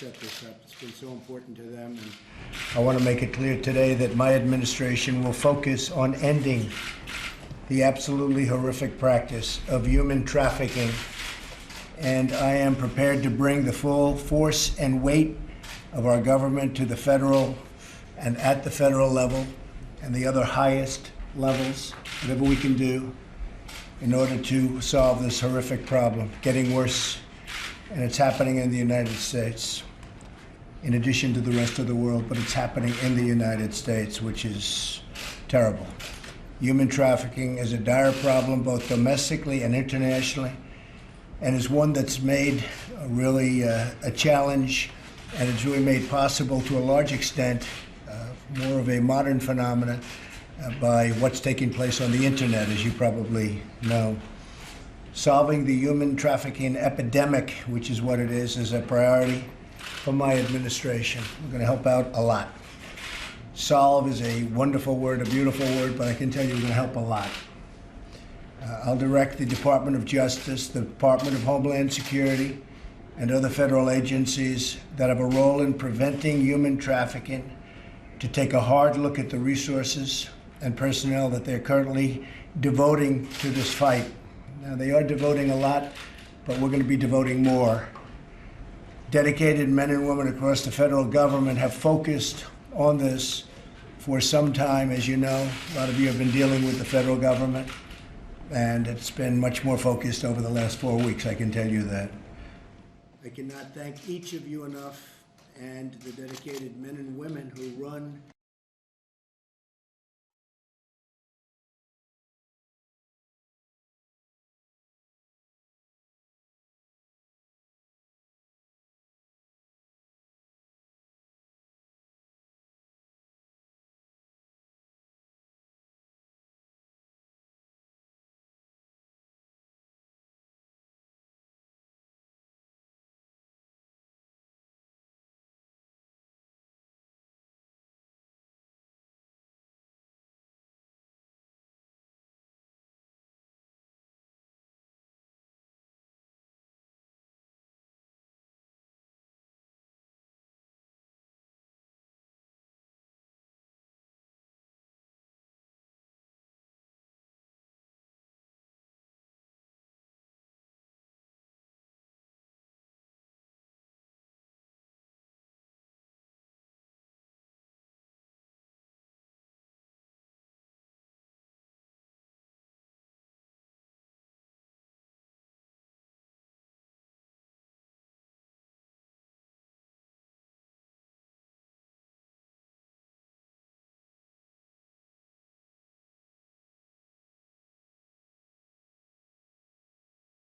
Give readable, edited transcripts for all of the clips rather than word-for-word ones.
set this up. It's been so important to them. And I want to make it clear today that my administration will focus on ending the absolutely horrific practice of human trafficking. And I am prepared to bring the full force and weight of our government to the federal and at the federal level and the other highest levels, whatever we can do in order to solve this horrific problem, getting worse, and it's happening in the United States, in addition to the rest of the world, but it's happening in the United States, which is terrible. Human trafficking is a dire problem, both domestically and internationally, and is one that's made really a challenge, and it's really made possible to a large extent more of a modern phenomenon by what's taking place on the internet, as you probably know. Solving the human trafficking epidemic, which is what it is a priority for my administration. We're going to help out a lot. Solve is a wonderful word, a beautiful word, but I can tell you we're going to help a lot. I'll direct the Department of Justice, the Department of Homeland Security, and other federal agencies that have a role in preventing human trafficking to take a hard look at the resources and personnel that they're currently devoting to this fight. Now, they are devoting a lot, but we're going to be devoting more. Dedicated men and women across the federal government have focused on this for some time. As you know, a lot of you have been dealing with the federal government, and it's been much more focused over the last 4 weeks, I can tell you that. I cannot thank each of you enough, and the dedicated men and women who run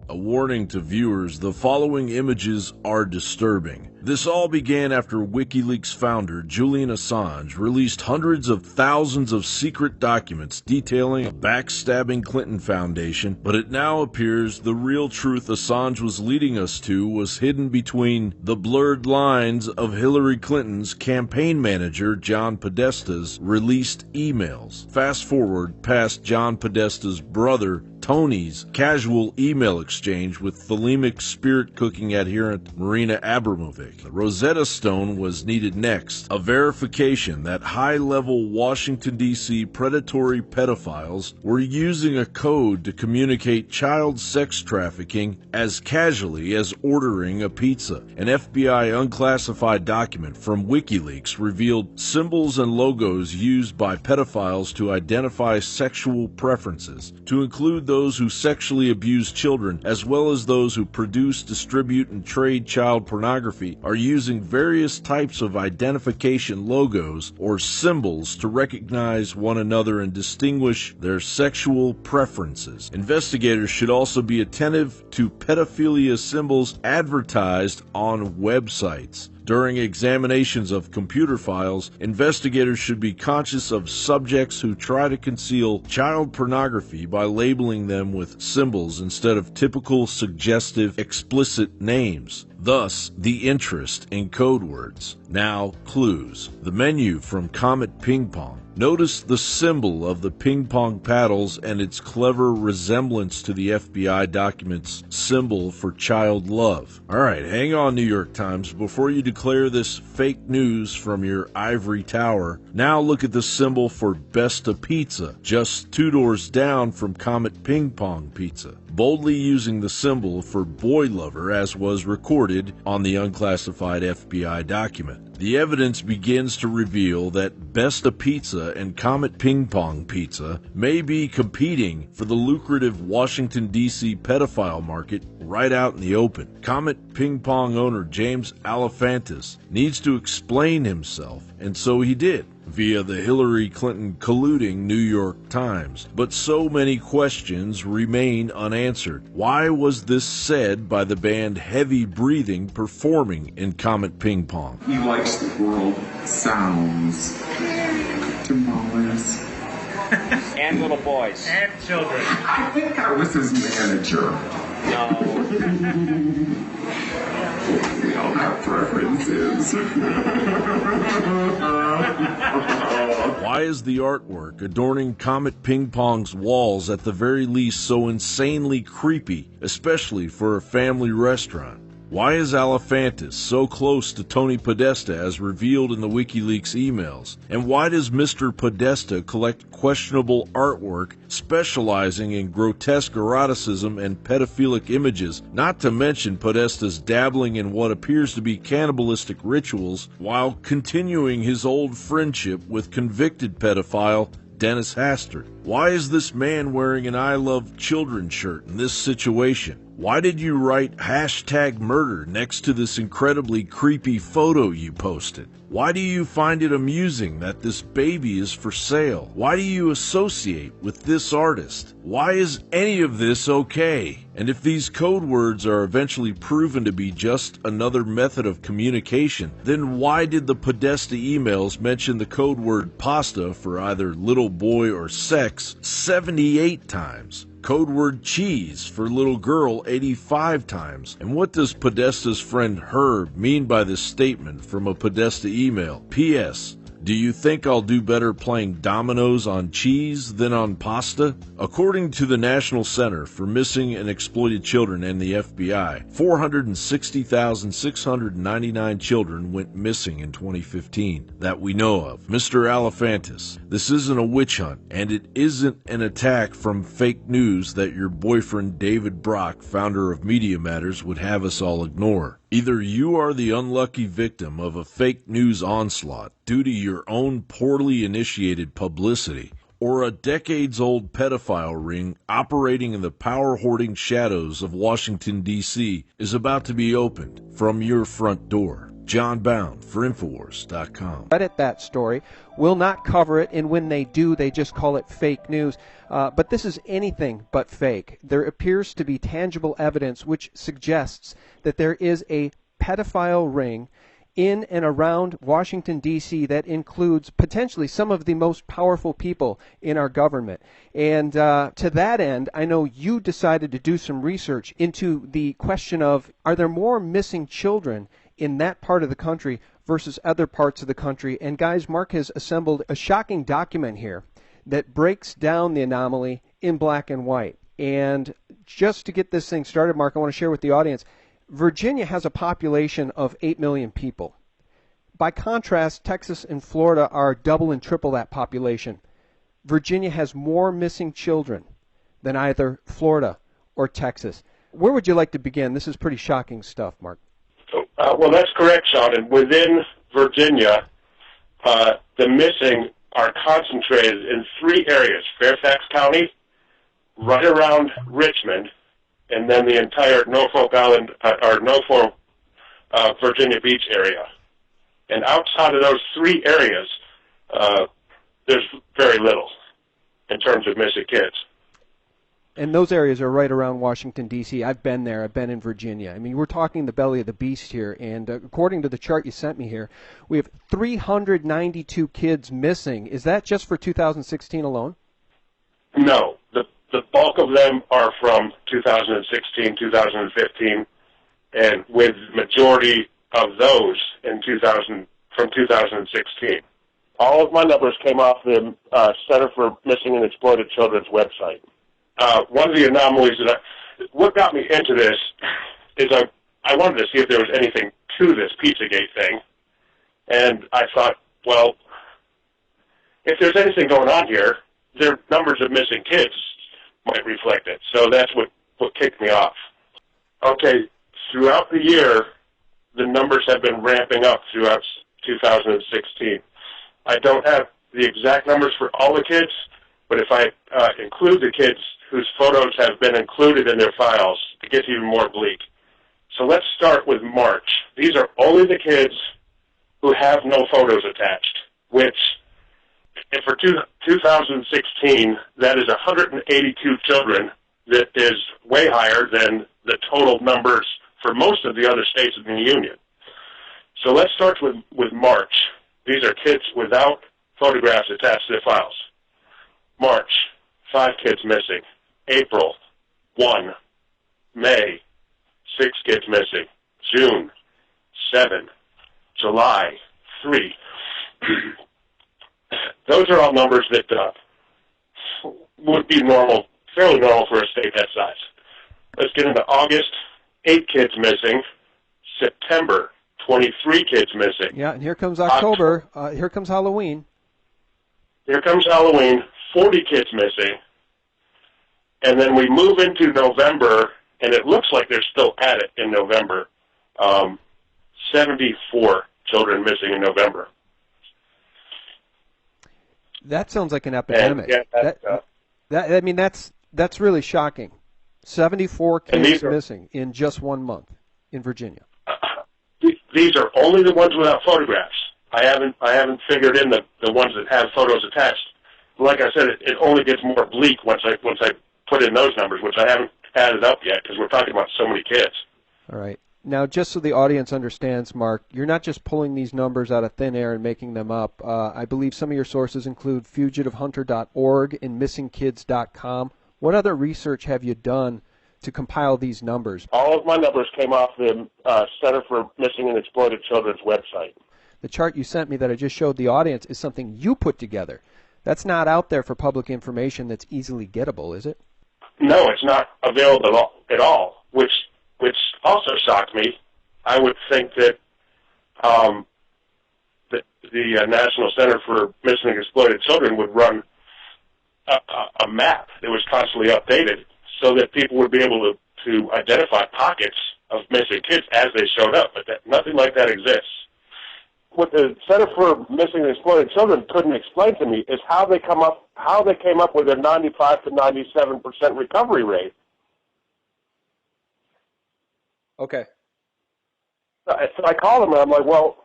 A warning to viewers, the following images are disturbing. This all began after WikiLeaks founder Julian Assange released hundreds of thousands of secret documents detailing a backstabbing Clinton Foundation, but it now appears the real truth Assange was leading us to was hidden between the blurred lines of Hillary Clinton's campaign manager John Podesta's released emails. Fast forward past John Podesta's brother Tony's casual email exchange with thelemic spirit cooking adherent Marina Abramovic. The Rosetta Stone was needed next, a verification that high-level Washington, D.C. predatory pedophiles were using a code to communicate child sex trafficking as casually as ordering a pizza. An FBI unclassified document from WikiLeaks revealed symbols and logos used by pedophiles to identify sexual preferences, to include those who sexually abuse children, as well as those who produce, distribute, and trade child pornography, are using various types of identification logos or symbols to recognize one another and distinguish their sexual preferences. Investigators should also be attentive to pedophilia symbols advertised on websites. During examinations of computer files, investigators should be conscious of subjects who try to conceal child pornography by labeling them with symbols instead of typical suggestive explicit names. Thus, the interest in code words. Now, clues. The menu from Comet Ping Pong. Notice the symbol of the ping pong paddles and its clever resemblance to the FBI document's symbol for child love. All right, hang on, New York Times. Before you declare this fake news from your ivory tower, now look at the symbol for Besta Pizza, just 2 doors down from Comet Ping Pong Pizza, boldly using the symbol for boy lover as was recorded on the unclassified FBI document. The evidence begins to reveal that Besta Pizza and Comet Ping Pong Pizza may be competing for the lucrative Washington, D.C. pedophile market right out in the open. Comet Ping Pong owner James Alefantis needs to explain himself, and so he did, via the Hillary Clinton colluding New York Times. But so many questions remain unanswered. Why was this said by the band Heavy Breathing performing in Comet Ping Pong? He likes the world sounds. Tamales. And little boys. And children. I think I was his manager. No. We all have preferences. Why is the artwork adorning Comet Ping Pong's walls at the very least so insanely creepy, especially for a family restaurant? Why is Alefantis so close to Tony Podesta as revealed in the WikiLeaks emails? And why does Mr. Podesta collect questionable artwork specializing in grotesque eroticism and pedophilic images, not to mention Podesta's dabbling in what appears to be cannibalistic rituals while continuing his old friendship with convicted pedophile Dennis Hastert? Why is this man wearing an I Love Children shirt in this situation? Why did you write #murder next to this incredibly creepy photo you posted? Why do you find it amusing that this baby is for sale? Why do you associate with this artist? Why is any of this okay? And if these code words are eventually proven to be just another method of communication, then why did the Podesta emails mention the code word pasta for either little boy or sex 78 times? Code word cheese for little girl 85 times. And what does Podesta's friend Herb mean by this statement from a Podesta email? P.S. Do you think I'll do better playing dominoes on cheese than on pasta? According to the National Center for Missing and Exploited Children and the FBI, 460,699 children went missing in 2015 that we know of. Mr. Alefantis, this isn't a witch hunt, and it isn't an attack from fake news that your boyfriend David Brock, founder of Media Matters, would have us all ignore. Either you are the unlucky victim of a fake news onslaught due to your own poorly initiated publicity, or a decades-old pedophile ring operating in the power-hoarding shadows of Washington, D.C. is about to be opened from your front door. John Bound for Infowars.com. Edit that story, will not cover it, and when they do, they just call it fake news. But this is anything but fake. There appears to be tangible evidence which suggests that there is a pedophile ring in and around Washington, D.C. that includes potentially some of the most powerful people in our government. And to that end, I know you decided to do some research into the question of, are there more missing children in that part of the country versus other parts of the country? And guys, Mark has assembled a shocking document here that breaks down the anomaly in black and white. And just to get this thing started, Mark, I want to share with the audience, Virginia has a population of 8 million people. By contrast, Texas and Florida are double and triple that population. Virginia has more missing children than either Florida or Texas. Where would you like to begin? This is pretty shocking stuff, Mark. Well, that's correct, Sean. And within Virginia, the missing are concentrated in 3 areas: Fairfax County, right around Richmond, and then the entire Norfolk Island or Norfolk, Virginia Beach area. And outside of those 3 areas, there's very little in terms of missing kids. And those areas are right around Washington, D.C. I've been there. I've been in Virginia. I mean, we're talking the belly of the beast here. And according to the chart you sent me here, we have 392 kids missing. Is that just for 2016 alone? No. The bulk of them are from 2016, 2015, and with majority of those from 2016. All of my numbers came off the Center for Missing and Exploited Children's website. One of the anomalies what got me into this is I wanted to see if there was anything to this Pizzagate thing, and I thought, well, if there's anything going on here, their numbers of missing kids might reflect it. So that's what kicked me off. Okay, throughout the year, the numbers have been ramping up throughout 2016. I don't have the exact numbers for all the kids, but if I include the kids whose photos have been included in their files, it gets even more bleak. So let's start with March. These are only the kids who have no photos attached, which, and for 2016, that is 182 children. That is way higher than the total numbers for most of the other states in the union. So let's start with March. These are kids without photographs attached to their files. March, 5 kids missing. April, 1. May, 6 kids missing. June, 7. July, 3. Those are all numbers that would be normal, fairly normal for a state that size. Let's get into August, 8 kids missing. September, 23 kids missing. Yeah, and here comes October. Here comes Halloween. Here comes Halloween, 40 kids missing. And then we move into November, and it looks like they're still at it in November. 74 children missing in November. That sounds like an epidemic. And, yeah, that's really shocking. 74 kids missing in just 1 month in Virginia. These are only the ones without photographs. I haven't figured in the ones that have photos attached. Like I said, it only gets more bleak once I put in those numbers, which I haven't added up yet because we're talking about so many kids. All right. Now, just so the audience understands, Mark, you're not just pulling these numbers out of thin air and making them up. I believe some of your sources include fugitivehunter.org and missingkids.com. What other research have you done to compile these numbers? All of my numbers came off the Center for Missing and Exploited Children's website. The chart you sent me that I just showed the audience is something you put together. That's not out there for public information that's easily gettable, is it? No, it's not available at all, which also shocked me. I would think that the National Center for Missing and Exploited Children would run a map that was constantly updated so that people would be able to identify pockets of missing kids as they showed up, but nothing like that exists. What the Center for Missing and Exploited Children couldn't explain to me is how they came up with a 95 to 97% recovery rate. Okay. So I called them and I'm like, well,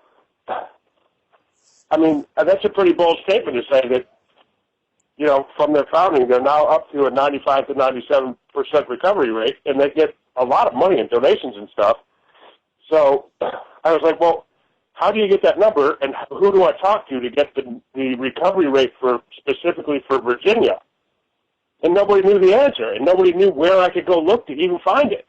I mean, that's a pretty bold statement to say that, you know, from their founding, they're now up to a 95 to 97% recovery rate, and they get a lot of money in donations and stuff. So I was like, well, how do you get that number, and who do I talk to get the recovery rate specifically for Virginia? And nobody knew the answer, and nobody knew where I could go look to even find it.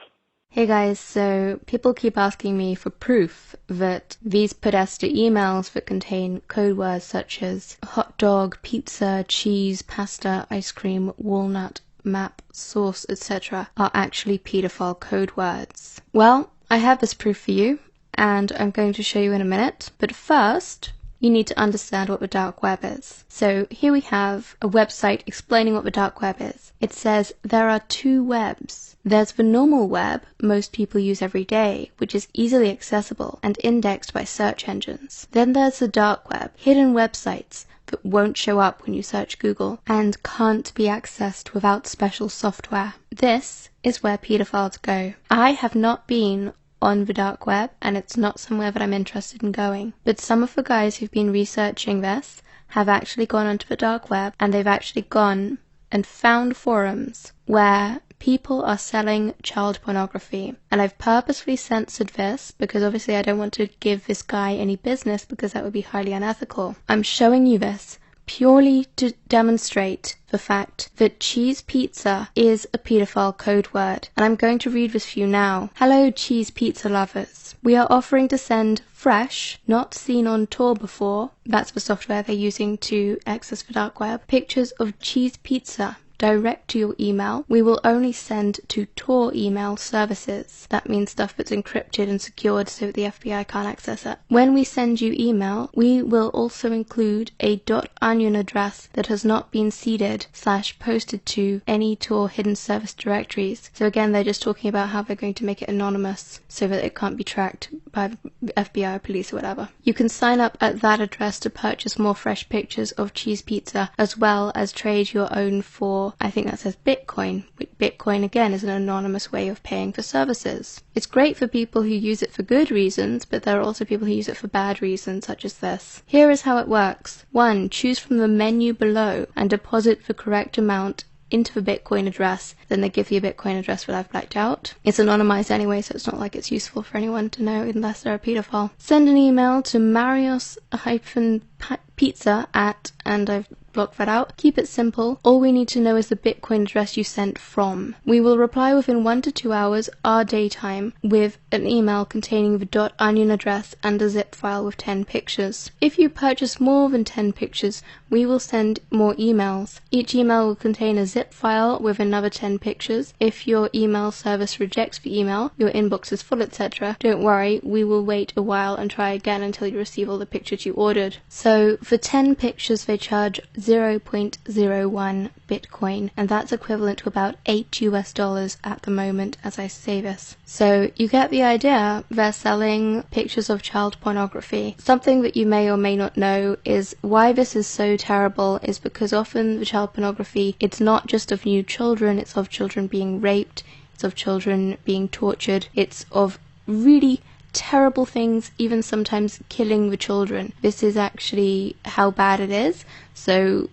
Hey guys, so people keep asking me for proof that these Podesta emails that contain code words such as hot dog, pizza, cheese, pasta, ice cream, walnut, map, sauce, etc. are actually pedophile code words. Well, I have this proof for you, and I'm going to show you in a minute, but first, you need to understand what the dark web is. So here we have a website explaining what the dark web is. It says there are 2 webs. There's the normal web most people use every day, which is easily accessible and indexed by search engines. Then there's the dark web, hidden websites that won't show up when you search Google and can't be accessed without special software. This is where pedophiles go. I have not been on the dark web, and it's not somewhere that I'm interested in going. But some of the guys who've been researching this have actually gone onto the dark web, and they've actually gone and found forums where people are selling child pornography. And I've purposely censored this because obviously I don't want to give this guy any business because that would be highly unethical. I'm showing you this purely to demonstrate the fact that cheese pizza is a pedophile code word. And I'm going to read this for you now. Hello, cheese pizza lovers. We are offering to send fresh, not seen on Tor before, that's the software they're using to access the dark web, pictures of cheese pizza direct to your email. We will only send to Tor email services. That means stuff that's encrypted and secured so that the FBI can't access it. When we send you email, we will also include a .onion address that has not been seeded / posted to any Tor hidden service directories. So again, they're just talking about how they're going to make it anonymous so that it can't be tracked by the FBI or police or whatever. You can sign up at that address to purchase more fresh pictures of cheese pizza, as well as trade your own for, I think that says Bitcoin. Bitcoin again is an anonymous way of paying for services. It's great for people who use it for good reasons, but there are also people who use it for bad reasons, such as this. Here is how it works. 1. Choose from the menu below and deposit the correct amount into the Bitcoin address. Then they give you a Bitcoin address that I've blacked out. It's anonymized anyway, so it's not like it's useful for anyone to know unless they're a pedophile. Send an email to marios-pizza at, and I've blocked that out. Keep it simple. All we need to know is the Bitcoin address you sent from. We will reply within 1 to 2 hours, our daytime, with an email containing the .onion address and a zip file with 10 pictures. If you purchase more than 10 pictures, we will send more emails. Each email will contain a zip file with another 10 pictures. If your email service rejects the email, your inbox is full, etc., don't worry, we will wait a while and try again until you receive all the pictures you ordered. So for 10 pictures they charge 0.01 Bitcoin, and that's equivalent to about $8 at the moment as I say this. So you get the idea. They're selling pictures of child pornography. Something that you may or may not know is why this is so terrible is because often the child pornography, it's not just of new children, it's of children being raped, it's of children being tortured, it's of really terrible things, even sometimes killing the children. This is actually how bad it is. So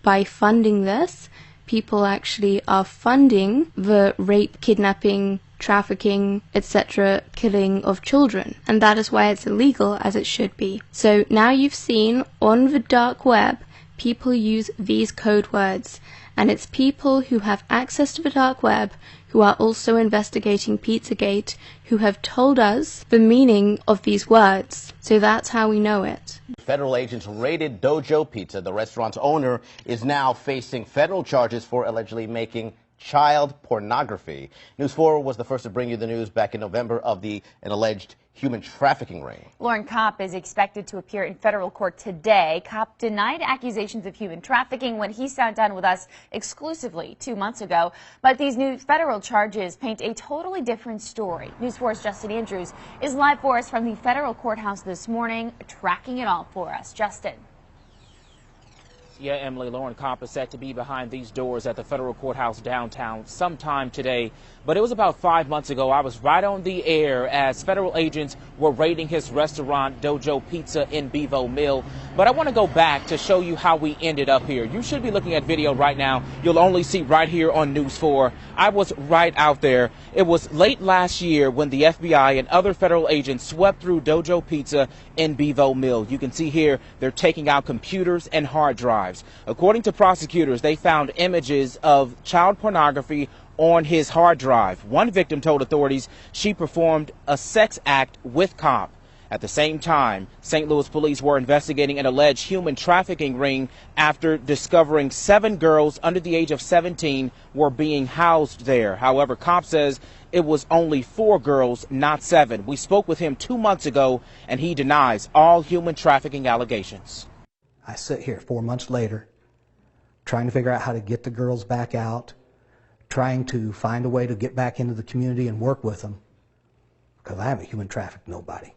by funding this, people actually are funding the rape, kidnapping, trafficking, etc., killing of children. And that is why it's illegal, as it should be. So now you've seen on the dark web, people use these code words. And it's people who have access to the dark web, who are also investigating Pizzagate, who have told us the meaning of these words. So that's how we know it. Federal agents raided Dojo Pizza. The restaurant's owner is now facing federal charges for allegedly making child pornography. News 4 was the first to bring you the news back in November of an alleged human trafficking ring. Lauren Kopp is expected to appear in federal court today. Kopp denied accusations of human trafficking when he sat down with us exclusively 2 months ago. But these new federal charges paint a totally different story. News 4's Justin Andrews is live for us from the federal courthouse this morning, tracking it all for us. Justin. Yeah, Emily, Lauren Kopp is set to be behind these doors at the federal courthouse downtown sometime today. But it was about 5 months ago. I was right on the air as federal agents were raiding his restaurant, Dojo Pizza in Bevo Mill. But I want to go back to show you how we ended up here. You should be looking at video right now. You'll only see right here on News 4. I was right out there. It was late last year when the FBI and other federal agents swept through Dojo Pizza in Bevo Mill. You can see here they're taking out computers and hard drives. According to prosecutors, they found images of child pornography on his hard drive. One victim told authorities she performed a sex act with Kopp. At the same time, St. Louis police were investigating an alleged human trafficking ring after discovering 7 girls under the age of 17 were being housed there. However, Kopp says it was only 4 girls, not 7. We spoke with him 2 months ago, and he denies all human trafficking allegations. I sit here 4 months later, trying to figure out how to get the girls back out, trying to find a way to get back into the community and work with them, because I haven't human trafficked nobody.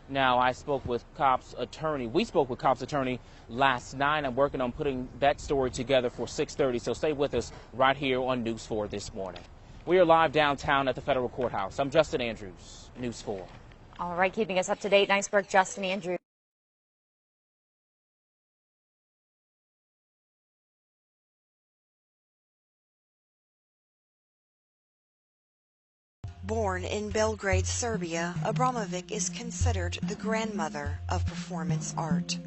Now, I spoke with Kopp's attorney. We spoke with Kopp's attorney last night. I'm working on putting that story together for 6:30, so stay with us right here on News 4 this morning. We are live downtown at the federal courthouse. I'm Justin Andrews, News 4. All right, keeping us up to date. Nice work, Justin Andrews. Born in Belgrade, Serbia, Abramovic is considered the grandmother of performance art.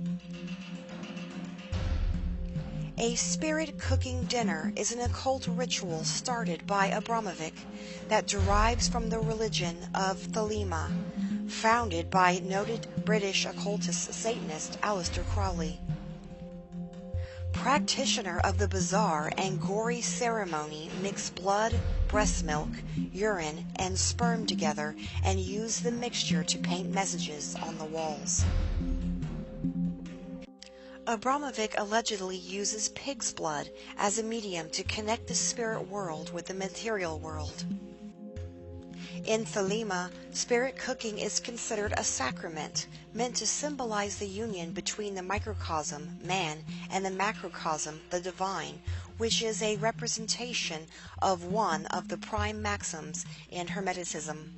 A spirit cooking dinner is an occult ritual started by Abramovic that derives from the religion of Thelema, founded by noted British occultist Satanist Aleister Crowley. Practitioner of the bizarre and gory ceremony mix blood, breast milk, urine, and sperm together and use the mixture to paint messages on the walls. Abramovic allegedly uses pig's blood as a medium to connect the spirit world with the material world. In Thelema, spirit cooking is considered a sacrament meant to symbolize the union between the microcosm, man, and the macrocosm, the divine, which is a representation of one of the prime maxims in Hermeticism.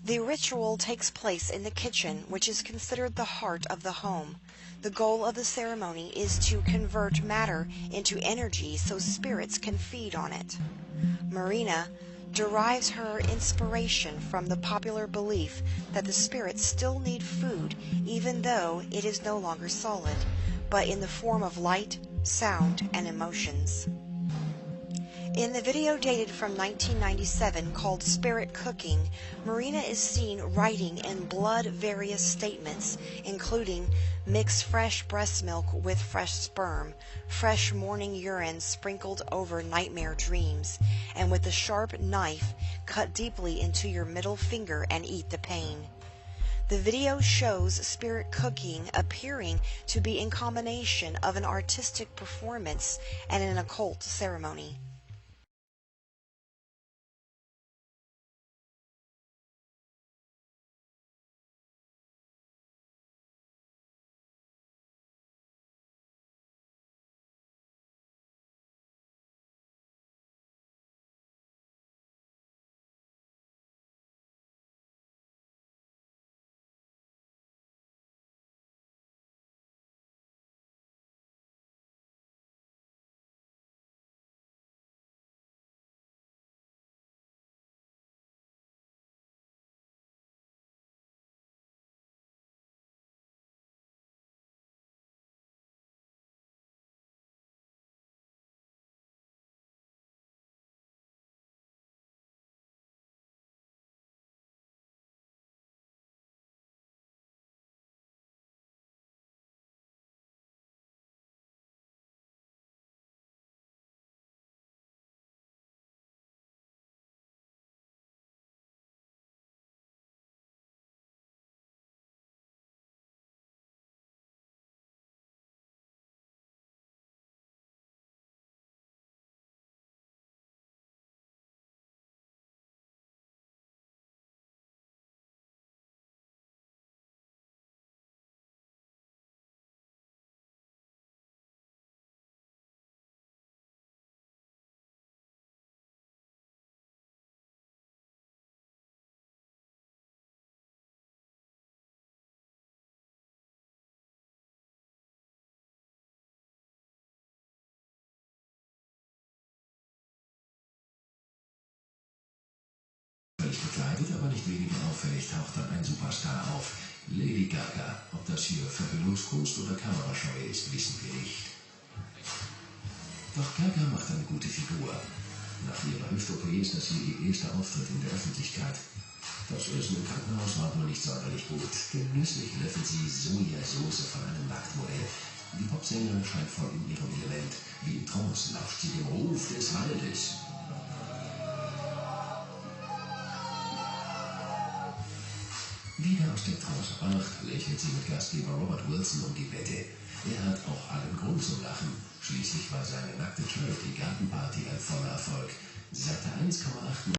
The ritual takes place in the kitchen, which is considered the heart of the home. The goal of the ceremony is to convert matter into energy so spirits can feed on it. Marina derives her inspiration from the popular belief that the spirits still need food even though it is no longer solid, but in the form of light, sound, and emotions. In the video dated from 1997 called Spirit Cooking, Marina is seen writing in blood various statements, including mix fresh breast milk with fresh sperm, fresh morning urine sprinkled over nightmare dreams, and with a sharp knife, cut deeply into your middle finger and eat the pain. The video shows spirit cooking appearing to be in combination of an artistic performance and an occult ceremony. Bekleidet, aber nicht weniger auffällig taucht dann ein Superstar auf. Lady Gaga. Ob das hier Verhüllungskunst oder Kamerascheu ist, wissen wir nicht. Doch Gaga macht eine gute Figur. Nach ihrer Hüft-OP ist das hier ihr erster Auftritt in der Öffentlichkeit. Das Essen im Krankenhaus war wohl nicht sonderlich gut. Genüsslich löffelt sie Sojasauce von einem Nacktmodell. Die Popsängerin scheint voll in ihrem Element. Wie in Trance lauscht sie dem Ruf des Waldes. Wieder aus der Trance erwacht, lächelt sie mit Gastgeber Robert Wilson um die Wette. Er hat auch allen Grund zum Lachen. Schließlich war seine nackte Charity-Gartenparty ein voller Erfolg. Satte 1,8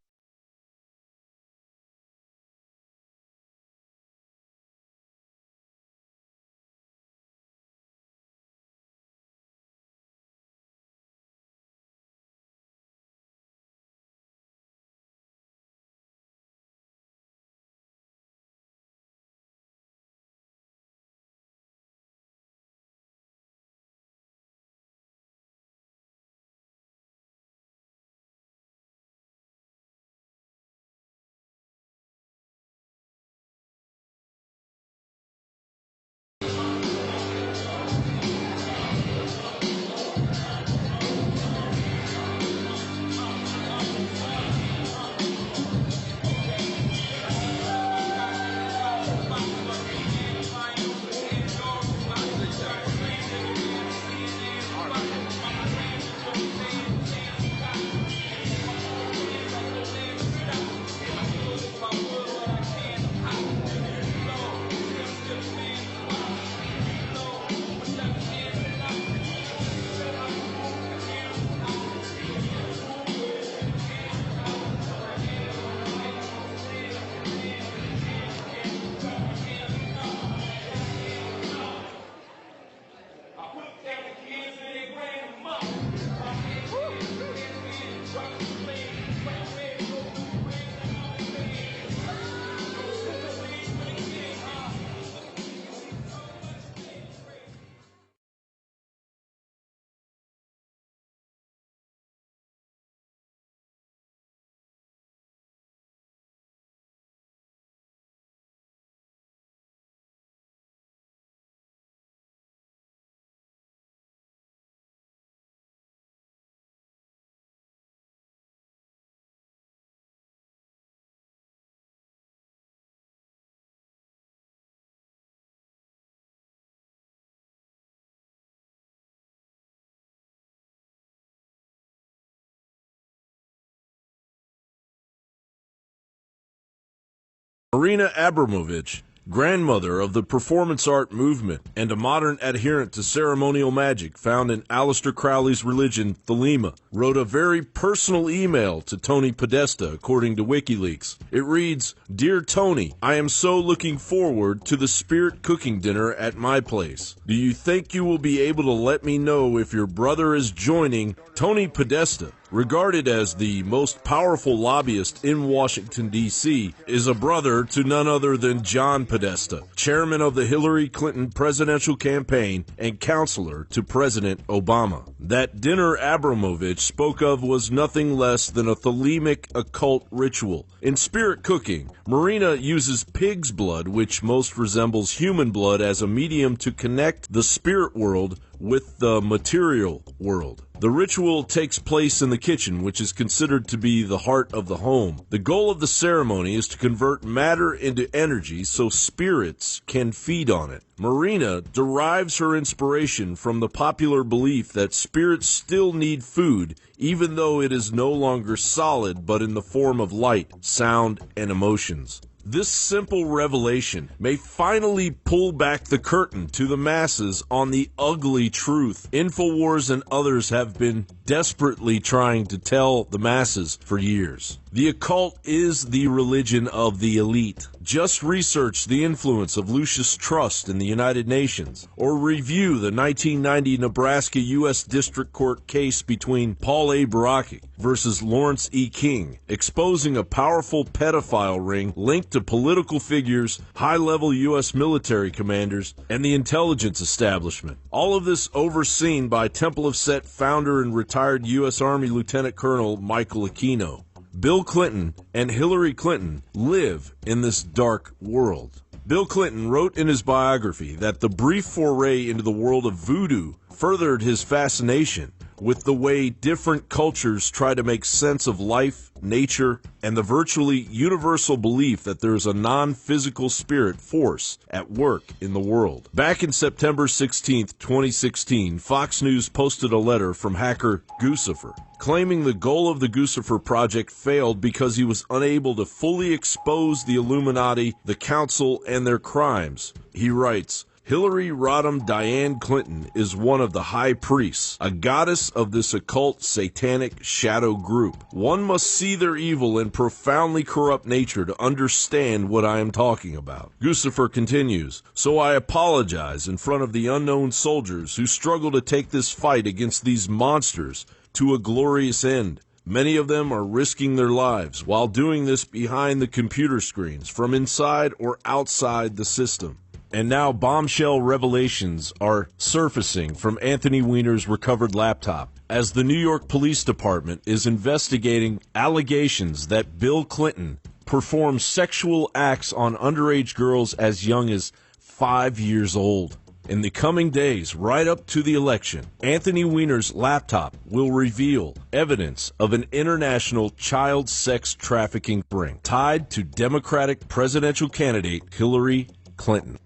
Marina Abramovich, grandmother of the performance art movement and a modern adherent to ceremonial magic found in Aleister Crowley's religion, Thelema, wrote a very personal email to Tony Podesta, according to WikiLeaks. It reads, "Dear Tony, I am so looking forward to the spirit cooking dinner at my place. Do you think you will be able to let me know if your brother is joining?" Tony Podesta, regarded as the most powerful lobbyist in Washington, D.C., is a brother to none other than John Podesta, chairman of the Hillary Clinton presidential campaign and counselor to President Obama. That dinner Abramovich spoke of was nothing less than a Thelemic occult ritual. In spirit cooking, Marina uses pig's blood, which most resembles human blood, as a medium to connect the spirit world with the material world. The ritual takes place in the kitchen, which is considered to be the heart of the home. The goal of the ceremony is to convert matter into energy so spirits can feed on it. Marina derives her inspiration from the popular belief that spirits still need food, even though it is no longer solid but in the form of light, sound, and emotions. This simple revelation may finally pull back the curtain to the masses on the ugly truth InfoWars and others have been desperately trying to tell the masses for years. The occult is the religion of the elite. Just research the influence of Lucius Trust in the United Nations, or review the 1990 Nebraska U.S. District Court case between Paul A. Baraki versus Lawrence E. King, exposing a powerful pedophile ring linked to political figures, high-level U.S. military commanders, and the intelligence establishment. All of this overseen by Temple of Set founder and retired U.S. Army Lieutenant Colonel Michael Aquino. Bill Clinton and Hillary Clinton live in this dark world. Bill Clinton wrote in his biography that the brief foray into the world of voodoo furthered his fascination with the way different cultures try to make sense of life, nature, and the virtually universal belief that there is a non-physical spirit force at work in the world. Back in September 16, 2016, Fox News posted a letter from hacker Guccifer, claiming the goal of the Guccifer project failed because he was unable to fully expose the Illuminati, the Council, and their crimes. He writes, "Hillary Rodham Diane Clinton is one of the high priests, a goddess of this occult satanic shadow group. One must see their evil and profoundly corrupt nature to understand what I am talking about." Guccifer continues, "So I apologize in front of the unknown soldiers who struggle to take this fight against these monsters to a glorious end. Many of them are risking their lives while doing this behind the computer screens, from inside or outside the system." And now bombshell revelations are surfacing from Anthony Weiner's recovered laptop as the New York Police Department is investigating allegations that Bill Clinton performed sexual acts on underage girls as young as 5 years old. In the coming days, right up to the election, Anthony Weiner's laptop will reveal evidence of an international child sex trafficking ring tied to Democratic presidential candidate Hillary Clinton.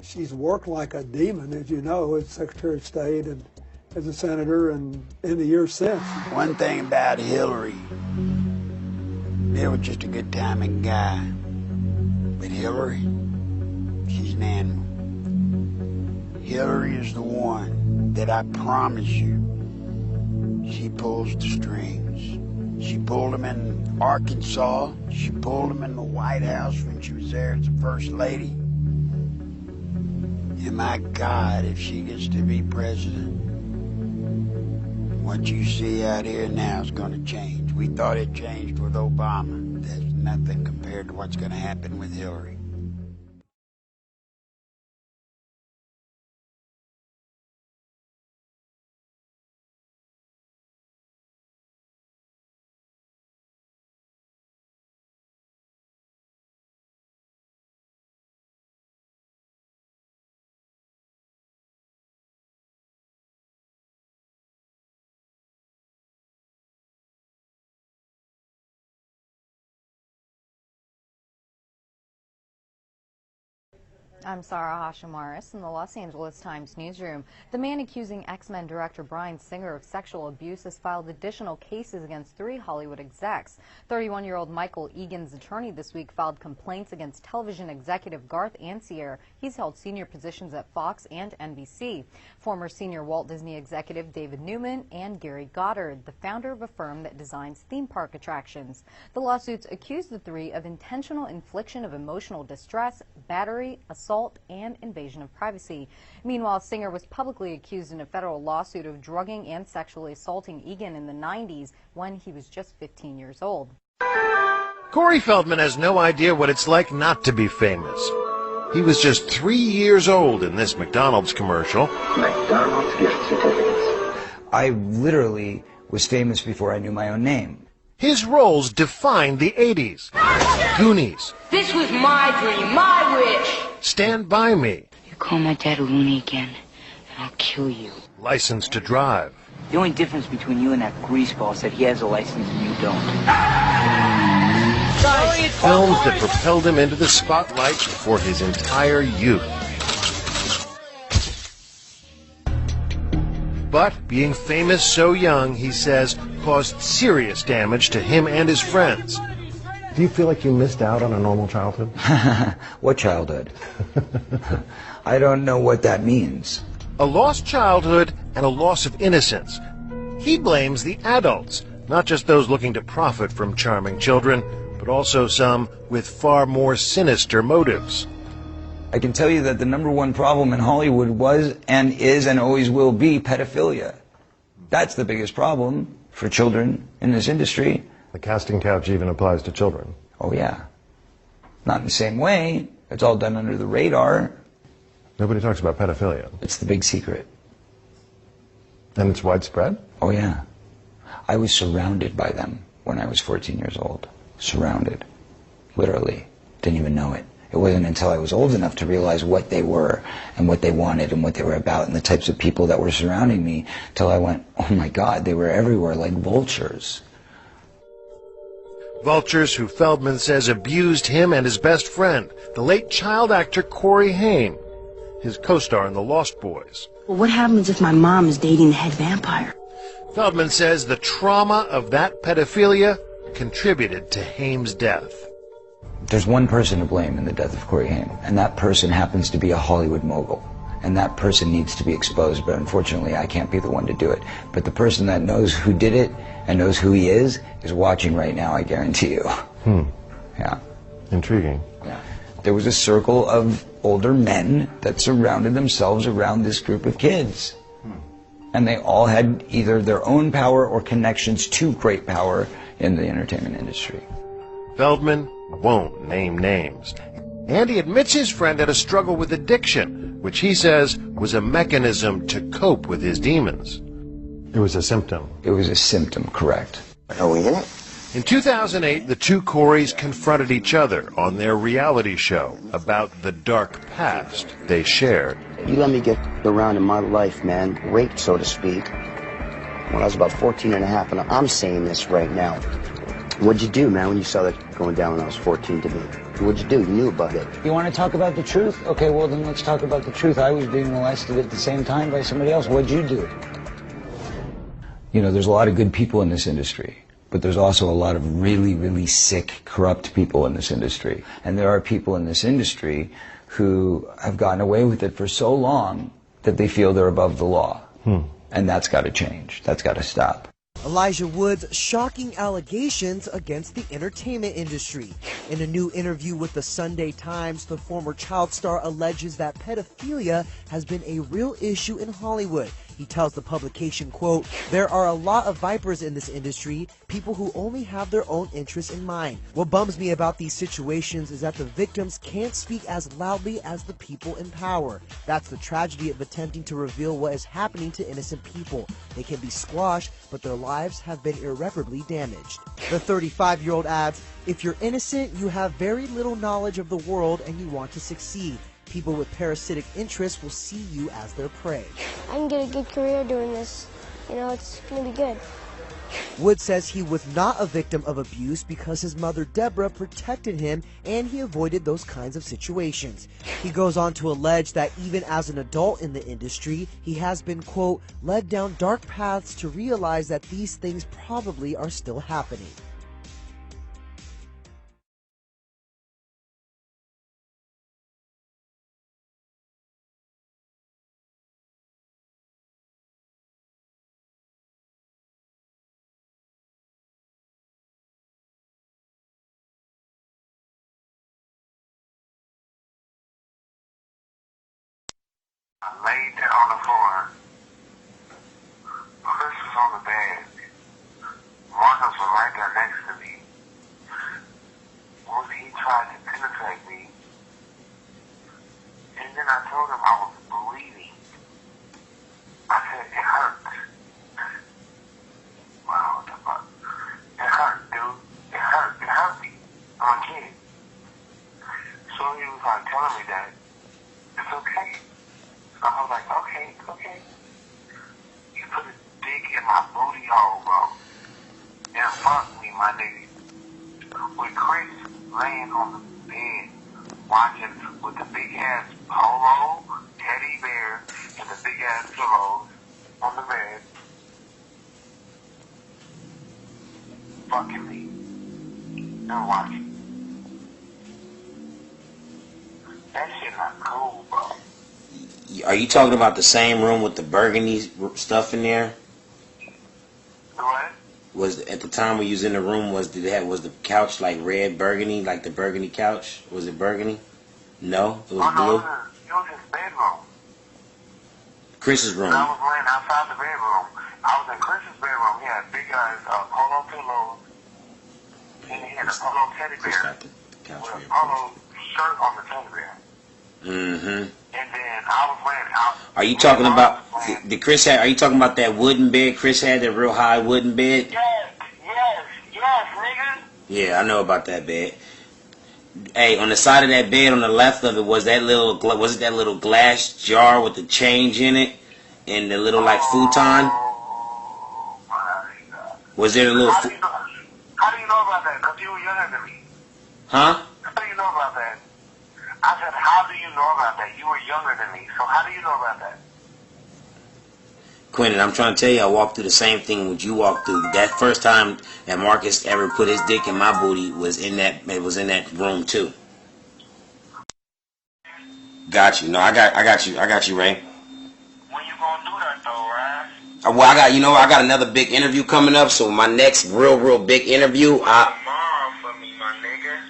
She's worked like a demon, as you know, as Secretary of State and as a senator and in the years since. One thing about Hillary, Bill was just a good timing guy. But Hillary, she's an animal. Hillary is the one that I promise you, she pulls the strings. She pulled them in Arkansas. She pulled them in the White House when she was there as the First Lady. And my God, if she gets to be president, what you see out here now is going to change. We thought it changed with Obama. That's nothing compared to what's going to happen with Hillary. I'm Sarah Hashimoris in the Los Angeles Times newsroom. The man accusing X-Men director Bryan Singer of sexual abuse has filed additional cases against 3 Hollywood execs. 31-year-old Michael Egan's attorney this week filed complaints against television executive Garth Ancier. He's held senior positions at Fox and NBC. Former senior Walt Disney executive David Newman and Gary Goddard, the founder of a firm that designs theme park attractions. The lawsuits accuse the 3 of intentional infliction of emotional distress, battery, assault, and invasion of privacy. Meanwhile, Singer was publicly accused in a federal lawsuit of drugging and sexually assaulting Egan in the 90s when he was just 15 years old. Corey Feldman has no idea what it's like not to be famous. He was just 3 years old in this McDonald's commercial. McDonald's gift certificates. I literally was famous before I knew my own name. His roles defined the 80s. Goonies. This was my dream, my wish. Stand By Me. You call my dad a loony again, and I'll kill you. License to Drive. The only difference between you and that greaseball is that he has a license and you don't. Films that propelled him into the spotlight for his entire youth. But being famous so young, he says, caused serious damage to him and his friends. Do you feel like you missed out on a normal childhood? What childhood? I don't know what that means. A lost childhood and a loss of innocence. He blames the adults, not just those looking to profit from charming children, but also some with far more sinister motives. I can tell you that the #1 problem in Hollywood was and is and always will be pedophilia. That's the biggest problem for children in this industry. The casting couch even applies to children. Oh, yeah. Not in the same way. It's all done under the radar. Nobody talks about pedophilia. It's the big secret. And it's widespread? Oh, yeah. I was surrounded by them when I was 14 years old. Surrounded. Literally. Didn't even know it. It wasn't until I was old enough to realize what they were and what they wanted and what they were about and the types of people that were surrounding me till I went, oh my God, they were everywhere like vultures. Vultures who Feldman says abused him and his best friend, the late child actor Corey Haim, his co-star in The Lost Boys. Well, what happens if my mom is dating the head vampire? Feldman says the trauma of that pedophilia contributed to Haim's death. There's one person to blame in the death of Corey Haim, and that person happens to be a Hollywood mogul. And that person needs to be exposed, but unfortunately I can't be the one to do it. But the person that knows who did it and knows who he is watching right now, I guarantee you. Yeah. Intriguing. Yeah. There was a circle of older men that surrounded themselves around this group of kids. And they all had either their own power or connections to great power in the entertainment industry. Feldman won't name names. And he admits his friend had a struggle with addiction, which he says was a mechanism to cope with his demons. It was a symptom. It was a symptom, correct. Are we in it? In 2008, the two Coreys confronted each other on their reality show about the dark past they shared. You let me get around in my life, man, raped, so to speak, when I was about 14 and a half, and I'm saying this right now. What'd you do, man, when you saw that going down when I was 14 to me? What'd you do? You knew about it. You want to talk about the truth? Okay, well then let's talk about the truth. I was being molested at the same time by somebody else. What'd you do? You know, there's a lot of good people in this industry, but there's also a lot of really, really sick, corrupt people in this industry. And there are people in this industry who have gotten away with it for so long that they feel they're above the law. And that's got to change. That's got to stop. Elijah Wood's shocking allegations against the entertainment industry. In a new interview with the Sunday Times, the former child star alleges that pedophilia has been a real issue in Hollywood. He tells the publication, quote, "There are a lot of vipers in this industry, people who only have their own interests in mind. What bums me about these situations is that the victims can't speak as loudly as the people in power. That's the tragedy of attempting to reveal what is happening to innocent people. They can be squashed, but their lives have been irreparably damaged." The 35-year-old adds, "If you're innocent, you have very little knowledge of the world and you want to succeed. People with parasitic interests will see you as their prey." I can get a good career doing this. You know, it's going to be good. Wood says he was not a victim of abuse because his mother Deborah protected him and he avoided those kinds of situations. He goes on to allege that even as an adult in the industry, he has been, quote, led down dark paths to realize that these things probably are still happening. I laid there on the floor. Chris was on the bed. Marcus was right there next to me. Once he tried to penetrate me, and then I told him I was bleeding. I said, it hurts. Wow, what the fuck? It hurt, dude. It hurt. It hurt me. I'm a kid. So he was like telling me that it's okay. So I was like, okay, it's okay. He put his dick in my booty hole, bro. And fucked me, my nigga. With Chris laying on the bed, watching with the big ass polo, teddy bear, and the big ass pillows on the bed, fucking me. And watching. That shit not cool, bro. Are you talking about the same room with the burgundy stuff in there? What? Was at the time when you was in the room, was the couch like red burgundy, like the burgundy couch? Was it burgundy? No, it was blue. It was his bedroom. Chris's room. I was laying outside the bedroom. I was in Chris's bedroom. He had big ass polo pillows, and he had a polo teddy bear with a polo shirt on the teddy bear. Mm-hmm. And then I was laying out. Are you talking about the Chris had? Are you talking about that wooden bed Chris had, that real high wooden bed? Yes, nigga. Yeah, I know about that bed. Hey, on the side of that bed, on the left of it, was that little glass jar with the change in it, and the little like futon? Was there a little? How do you know about that? Because you were younger than me. Huh? How do you know about that? I said, how do you know about that? You were younger than me, so how do you know about that? Quentin, I'm trying to tell you, I walked through the same thing what you walked through. That first time that Marcus ever put his dick in my booty was in that. It was in that room too. Got you. No, I got you, Ray. When you gonna do that though, right? Well, I got another big interview coming up. So my next real big interview,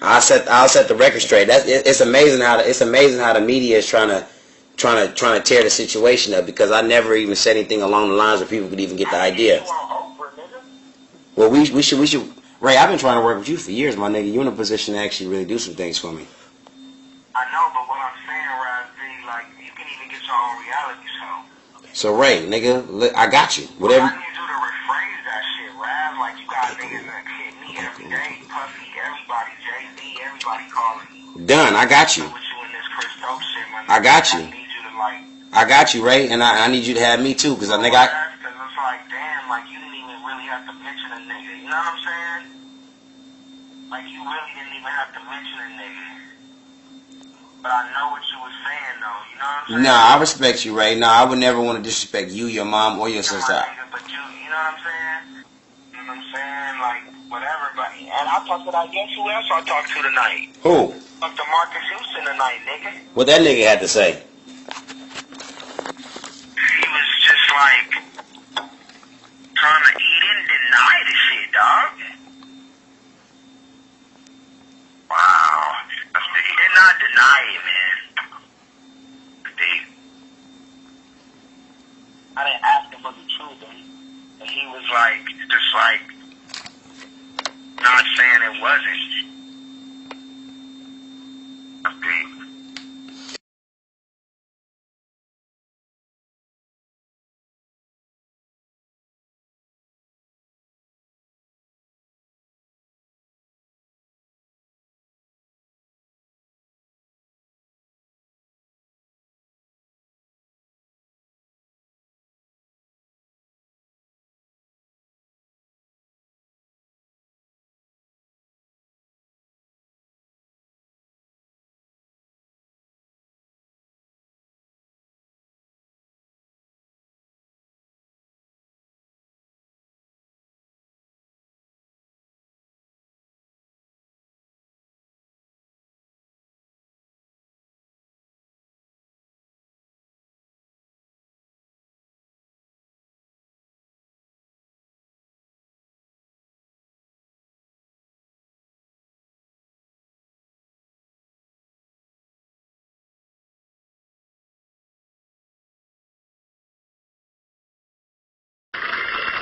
I'll set the record straight. It's amazing how the media is trying to tear the situation up, because I never even said anything along the lines where people could even get the idea. Well, we should. Ray, I've been trying to work with you for years, my nigga. You're in a position to actually really do some things for me. I know, but what I'm saying, Raz, like, you can even get your own reality show. So Ray, nigga, I got you. Whatever. I need you to rephrase that shit, Raz. Like, you got niggas that hit me every day, Puffy, everybody, Jay-Z, everybody calling you. Done. I got you. I got you. I got you, Ray, and I need you to have me too, because I think Because it's like, damn, like, you didn't even really have to mention a nigga. You know what I'm saying? Like, you really didn't even have to mention a nigga. But I know what you were saying, though. You know what I'm saying? Nah, I respect you, Ray. Nah, I would never want to disrespect you, your mom, or your sister. But you know what I'm saying? You know what I'm saying? Like, whatever. But, and I talked to that, guess who else I talked to tonight? Who? Talked to Marcus Houston tonight, nigga. What that nigga had to say? He was just like trying to eat and deny the shit, dog. Wow. He did not deny it, man. I didn't ask him for the truth, and he was like, just like, not saying it wasn't.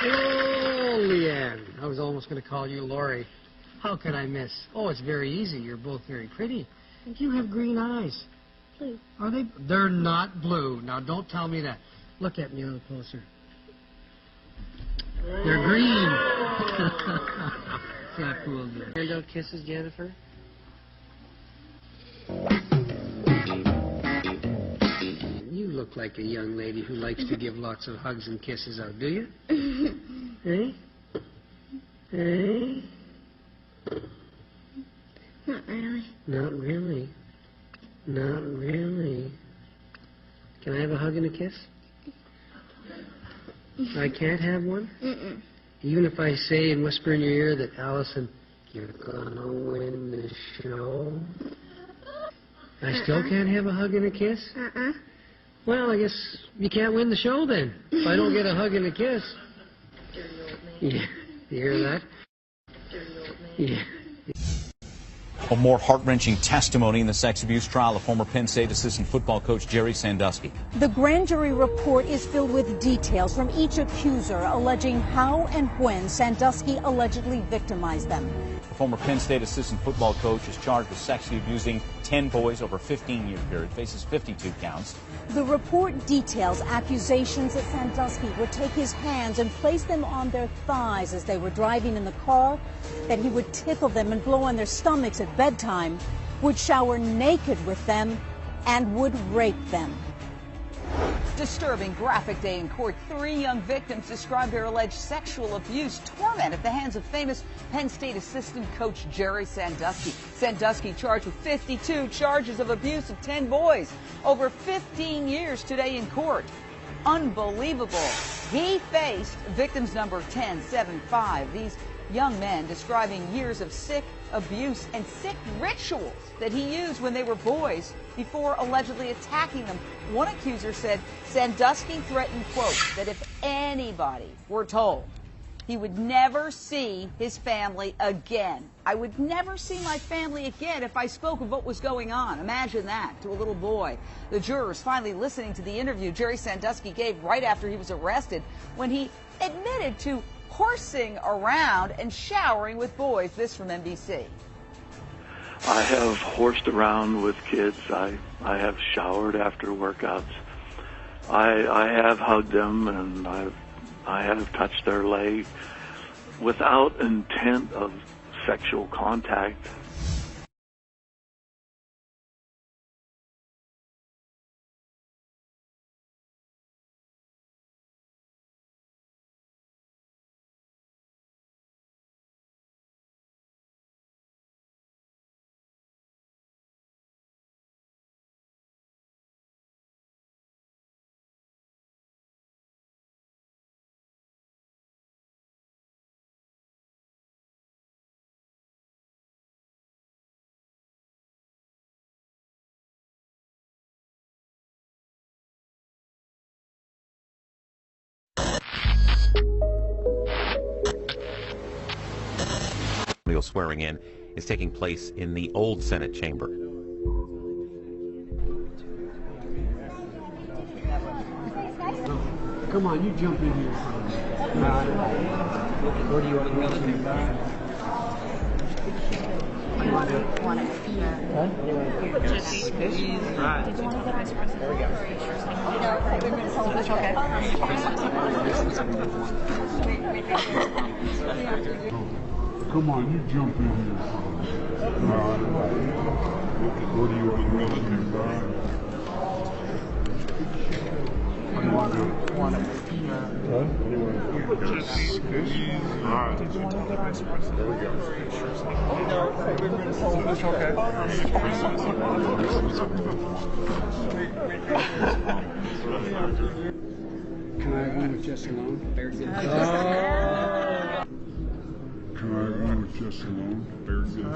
Oh, Leanne. I was almost going to call you Lori. How could I miss? Oh, it's very easy. You're both very pretty. You have green eyes. Blue. Are they? They're not blue. Now, don't tell me that. Look at me a little closer. They're green. It's not cool, dear. Here, little kisses, Jennifer. You look like a young lady who likes to give lots of hugs and kisses out, do you? Hey? Hey? Not really. Not really. Not really. Can I have a hug and a kiss? I can't have one? Mm-mm. Even if I say and whisper in your ear that, Allison, you're gonna win the show, I still can't have a hug and a kiss? Well, I guess you can't win the show then. If I don't get a hug and a kiss. Yeah, you hear that? Yeah. A more heart-wrenching testimony in the sex abuse trial of former Penn State assistant football coach Jerry Sandusky. The grand jury report is filled with details from each accuser alleging how and when Sandusky allegedly victimized them. The former Penn State assistant football coach is charged with sexually abusing 10 boys over a 15-year period, faces 52 counts. The report details accusations that Sandusky would take his hands and place them on their thighs as they were driving in the car, that he would tickle them and blow on their stomachs at bedtime, would shower naked with them, and would rape them. Disturbing graphic day in court. 3 young victims described their alleged sexual abuse, torment at the hands of famous Penn State assistant coach Jerry Sandusky. Sandusky charged with 52 charges of abuse of 10 boys over 15 years today in court. Unbelievable. He faced victims number 10, 7, 5. These young men describing years of sick abuse and sick rituals that he used when they were boys before allegedly attacking them. One accuser said Sandusky threatened, quote, that if anybody were told he would never see his family again. I would never see my family again if I spoke of what was going on. Imagine that to a little boy. The jurors finally listening to the interview Jerry Sandusky gave right after he was arrested when he admitted to horsing around and showering with boys. This from NBC. I have horsed around with kids. I have showered after workouts. I have hugged them, and I have touched their leg without intent of sexual contact. Swearing in is taking place in the old Senate chamber. Come on, you jump in here. Where do you want to go? Want it? Huh? Just Right. Did you want to get vice president? There we go. Come on, you jump in here. Where do you want to go? What do you want to do? Huh? Just this? Alright. Did you want to get vice president? There we go. It's okay. Can I have one with Jess alone? Very good. Can I have one with Jess alone? Very good.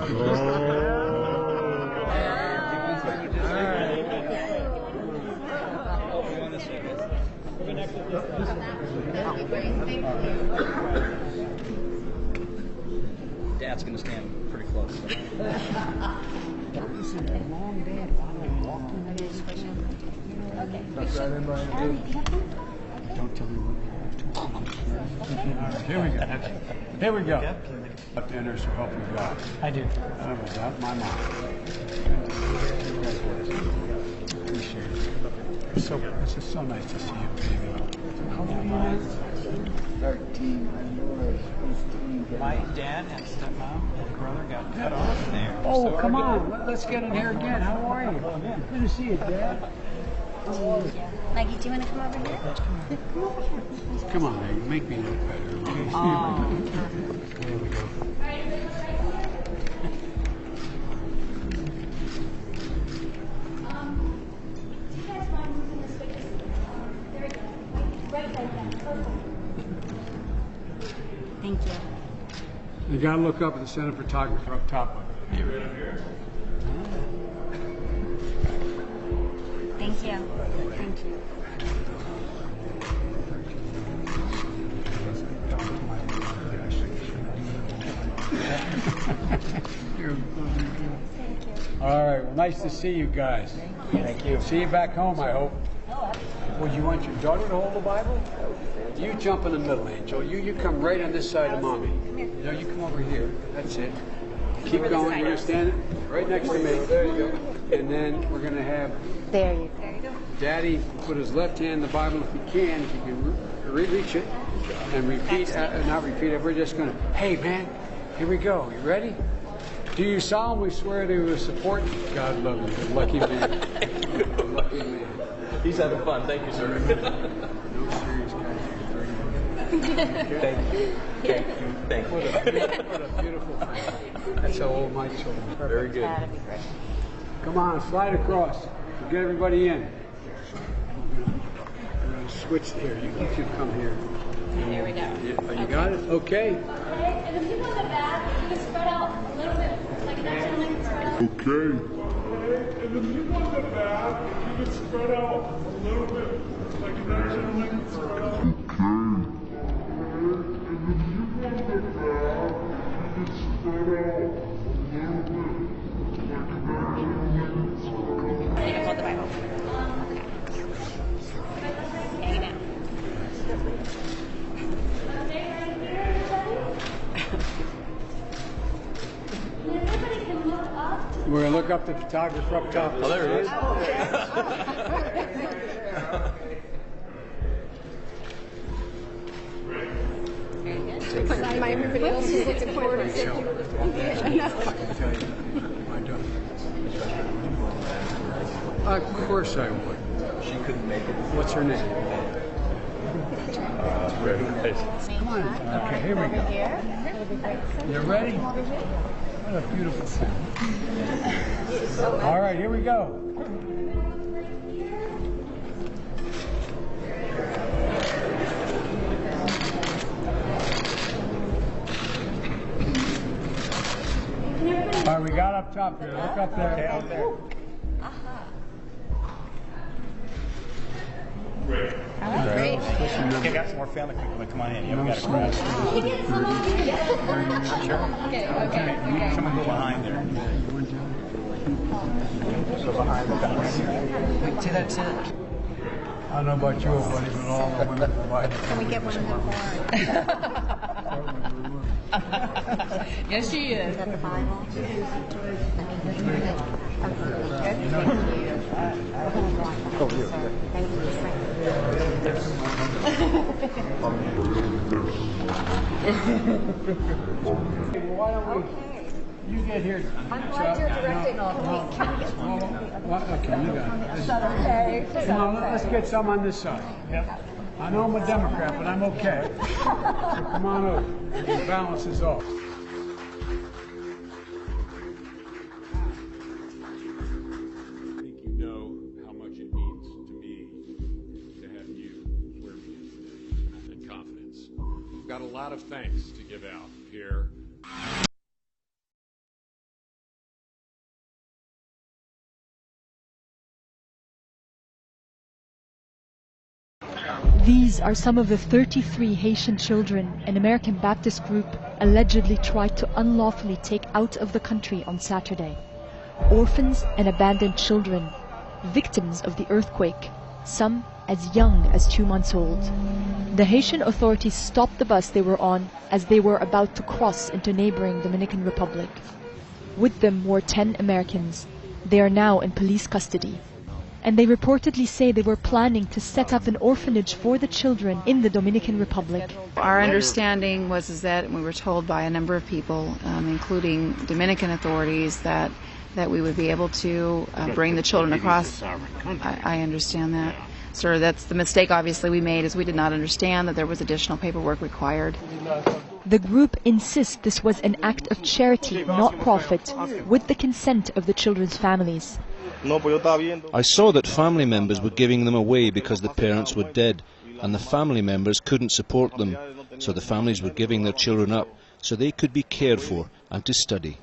Dad's going to stand pretty close. Mom, Dad, while I'm walking. That's right, anybody? Don't tell me what. All right, here we go. Here we go. Up to enter, so help you God. I do. That was out my mind. Appreciate it. It's just so nice to see you, baby. How old are you now? 13. My dad and stepmom and brother got cut off there. Oh, So come on. Let's get in here again. How are you? Good to see you, Dad. Maggie, do you want to come over here? Come on, Maggie. Make me look better. Okay? There we go. Thank you. You got to look up at the center photographer up top of it. Thank you. Thank you. All right, well, nice to see you guys. Thank you. See you back home, I hope. Well, you want your daughter to hold the Bible? You jump in the middle, Angel. You come right on this side of Mommy. No, you come over here. That's it. Keep going. You're going to stand right next to me. There you go. And then we're going to have Daddy put his left hand in the Bible if he can reach it, and repeat, not repeat it. We're just going to, hey, man, here we go. You ready? Do you solemnly swear to support? God love you. Lucky man. Lucky man. He's having fun. Thank you, sir. No serious guys. Thank you. Thank you. Thank you. What a beautiful thing. That's how old my children are. Very good. Come on, slide across. We'll get everybody in. We're going to switch here. You can come here. There we go. You got it? Okay. And the people in the back, you can spread out a little bit, like that gentleman can spread out. Okay. And the people in the back, you can spread out a little bit, like that gentleman can spread out. Okay. You can hold the Bible. Hang it down. We're going to look up the photographer up top. Oh, there it is. Everybody else is looking forward to it. Of course I would. She couldn't make it. What's her name? Come on. Okay, here we go. You ready? What a beautiful thing. All right, here we go. All right, we got up top here. Look up there. Okay, out there. Great. Okay, got some more family. Come on in. You haven't got a crowd. Sure. Okay. Someone go behind there. Go behind the fence. See that? I don't know about you, buddy, but all the women provide. Can we get one of them? Yes, she is. Is that the Bible? Why don't we? You get here. I'm glad you're directing all of me. Can we get one? Okay, you got it. Is that okay? Come on, let's get some on this side. Yep. I know I'm a Democrat, but I'm okay. So come on over. The balance is off. I think you know how much it means to me to have you where we are today, and confidence. We've got a lot of thanks to give out here. These are some of the 33 Haitian children an American Baptist group allegedly tried to unlawfully take out of the country on Saturday. Orphans and abandoned children, victims of the earthquake, some as young as 2 months old. The Haitian authorities stopped the bus they were on as they were about to cross into neighboring Dominican Republic. With them were 10 Americans. They are now in police custody. And they reportedly say they were planning to set up an orphanage for the children in the Dominican Republic. Our understanding was that we were told by a number of people, including Dominican authorities, that we would be able to bring the children across. I understand that. Sir, that's the mistake obviously we made, is we did not understand that there was additional paperwork required. The group insists this was an act of charity, not profit, with the consent of the children's families. I saw that family members were giving them away because the parents were dead, and the family members couldn't support them, so the families were giving their children up so they could be cared for and to study.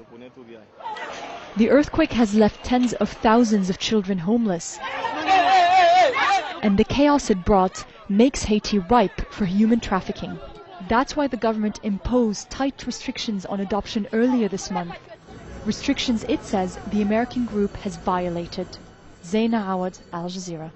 The earthquake has left tens of thousands of children homeless, and the chaos it brought makes Haiti ripe for human trafficking. That's why the government imposed tight restrictions on adoption earlier this month. Restrictions, it says, the American group has violated. Zaina Awad, Al Jazeera.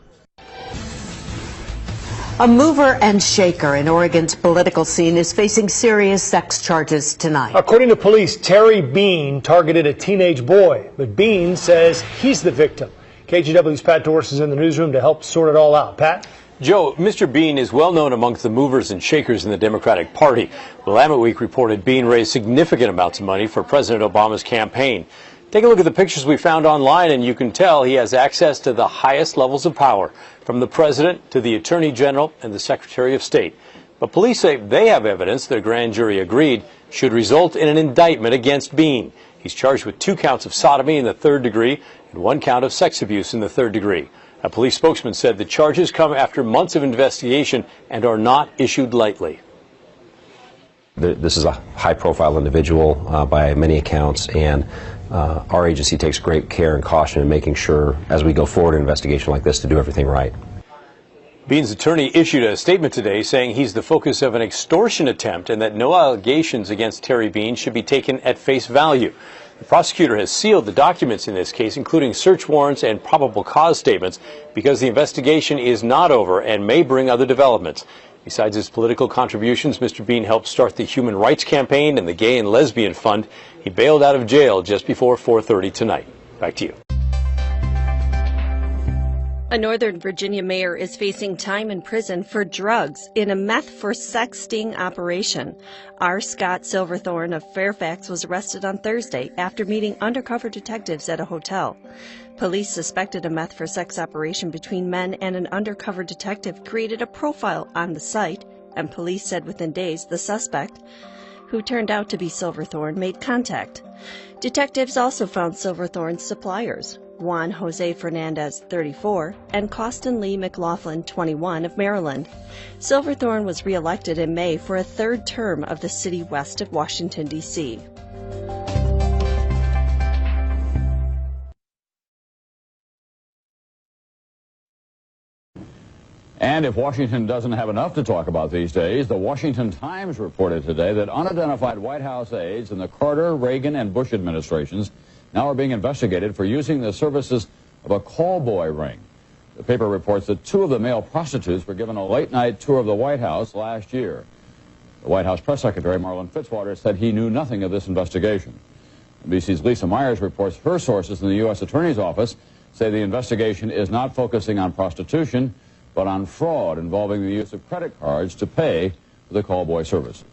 A mover and shaker in Oregon's political scene is facing serious sex charges tonight. According to police, Terry Bean targeted a teenage boy, but Bean says he's the victim. KGW's Pat Dorse is in the newsroom to help sort it all out. Pat? Joe, Mr. Bean is well known amongst the movers and shakers in the Democratic Party. Willamette Week reported Bean raised significant amounts of money for President Obama's campaign. Take a look at the pictures we found online, and you can tell he has access to the highest levels of power, from the President to the Attorney General and the Secretary of State. But police say they have evidence that a grand jury agreed should result in an indictment against Bean. He's charged with 2 counts of sodomy in the 3rd degree and 1 count of sex abuse in the 3rd degree. A police spokesman said the charges come after months of investigation and are not issued lightly. This is a high-profile individual by many accounts, and our agency takes great care and caution in making sure, as we go forward in an investigation like this, to do everything right. Bean's attorney issued a statement today saying he's the focus of an extortion attempt and that no allegations against Terry Bean should be taken at face value. The prosecutor has sealed the documents in this case, including search warrants and probable cause statements, because the investigation is not over and may bring other developments. Besides his political contributions, Mr. Bean helped start the Human Rights Campaign and the Gay and Lesbian Fund. He bailed out of jail just before 4:30 tonight. Back to you. A Northern Virginia mayor is facing time in prison for drugs in a meth for sex sting operation. R. Scott Silverthorne of Fairfax was arrested on Thursday after meeting undercover detectives at a hotel. Police suspected a meth for sex operation between men, and an undercover detective created a profile on the site, and police said within days the suspect, who turned out to be Silverthorne, made contact. Detectives also found Silverthorne's suppliers, Juan Jose Fernandez, 34, and Costin Lee McLaughlin, 21, of Maryland. Silverthorne was reelected in May for a 3rd term of the city west of Washington, D.C. And if Washington doesn't have enough to talk about these days, the Washington Times reported today that unidentified White House aides in the Carter, Reagan, and Bush administrations now are being investigated for using the services of a call boy ring. The paper reports that 2 of the male prostitutes were given a late-night tour of the White House last year. The White House press secretary, Marlin Fitzwater, said he knew nothing of this investigation. NBC's Lisa Myers reports her sources in the U.S. Attorney's Office say the investigation is not focusing on prostitution, but on fraud involving the use of credit cards to pay for the call boy services.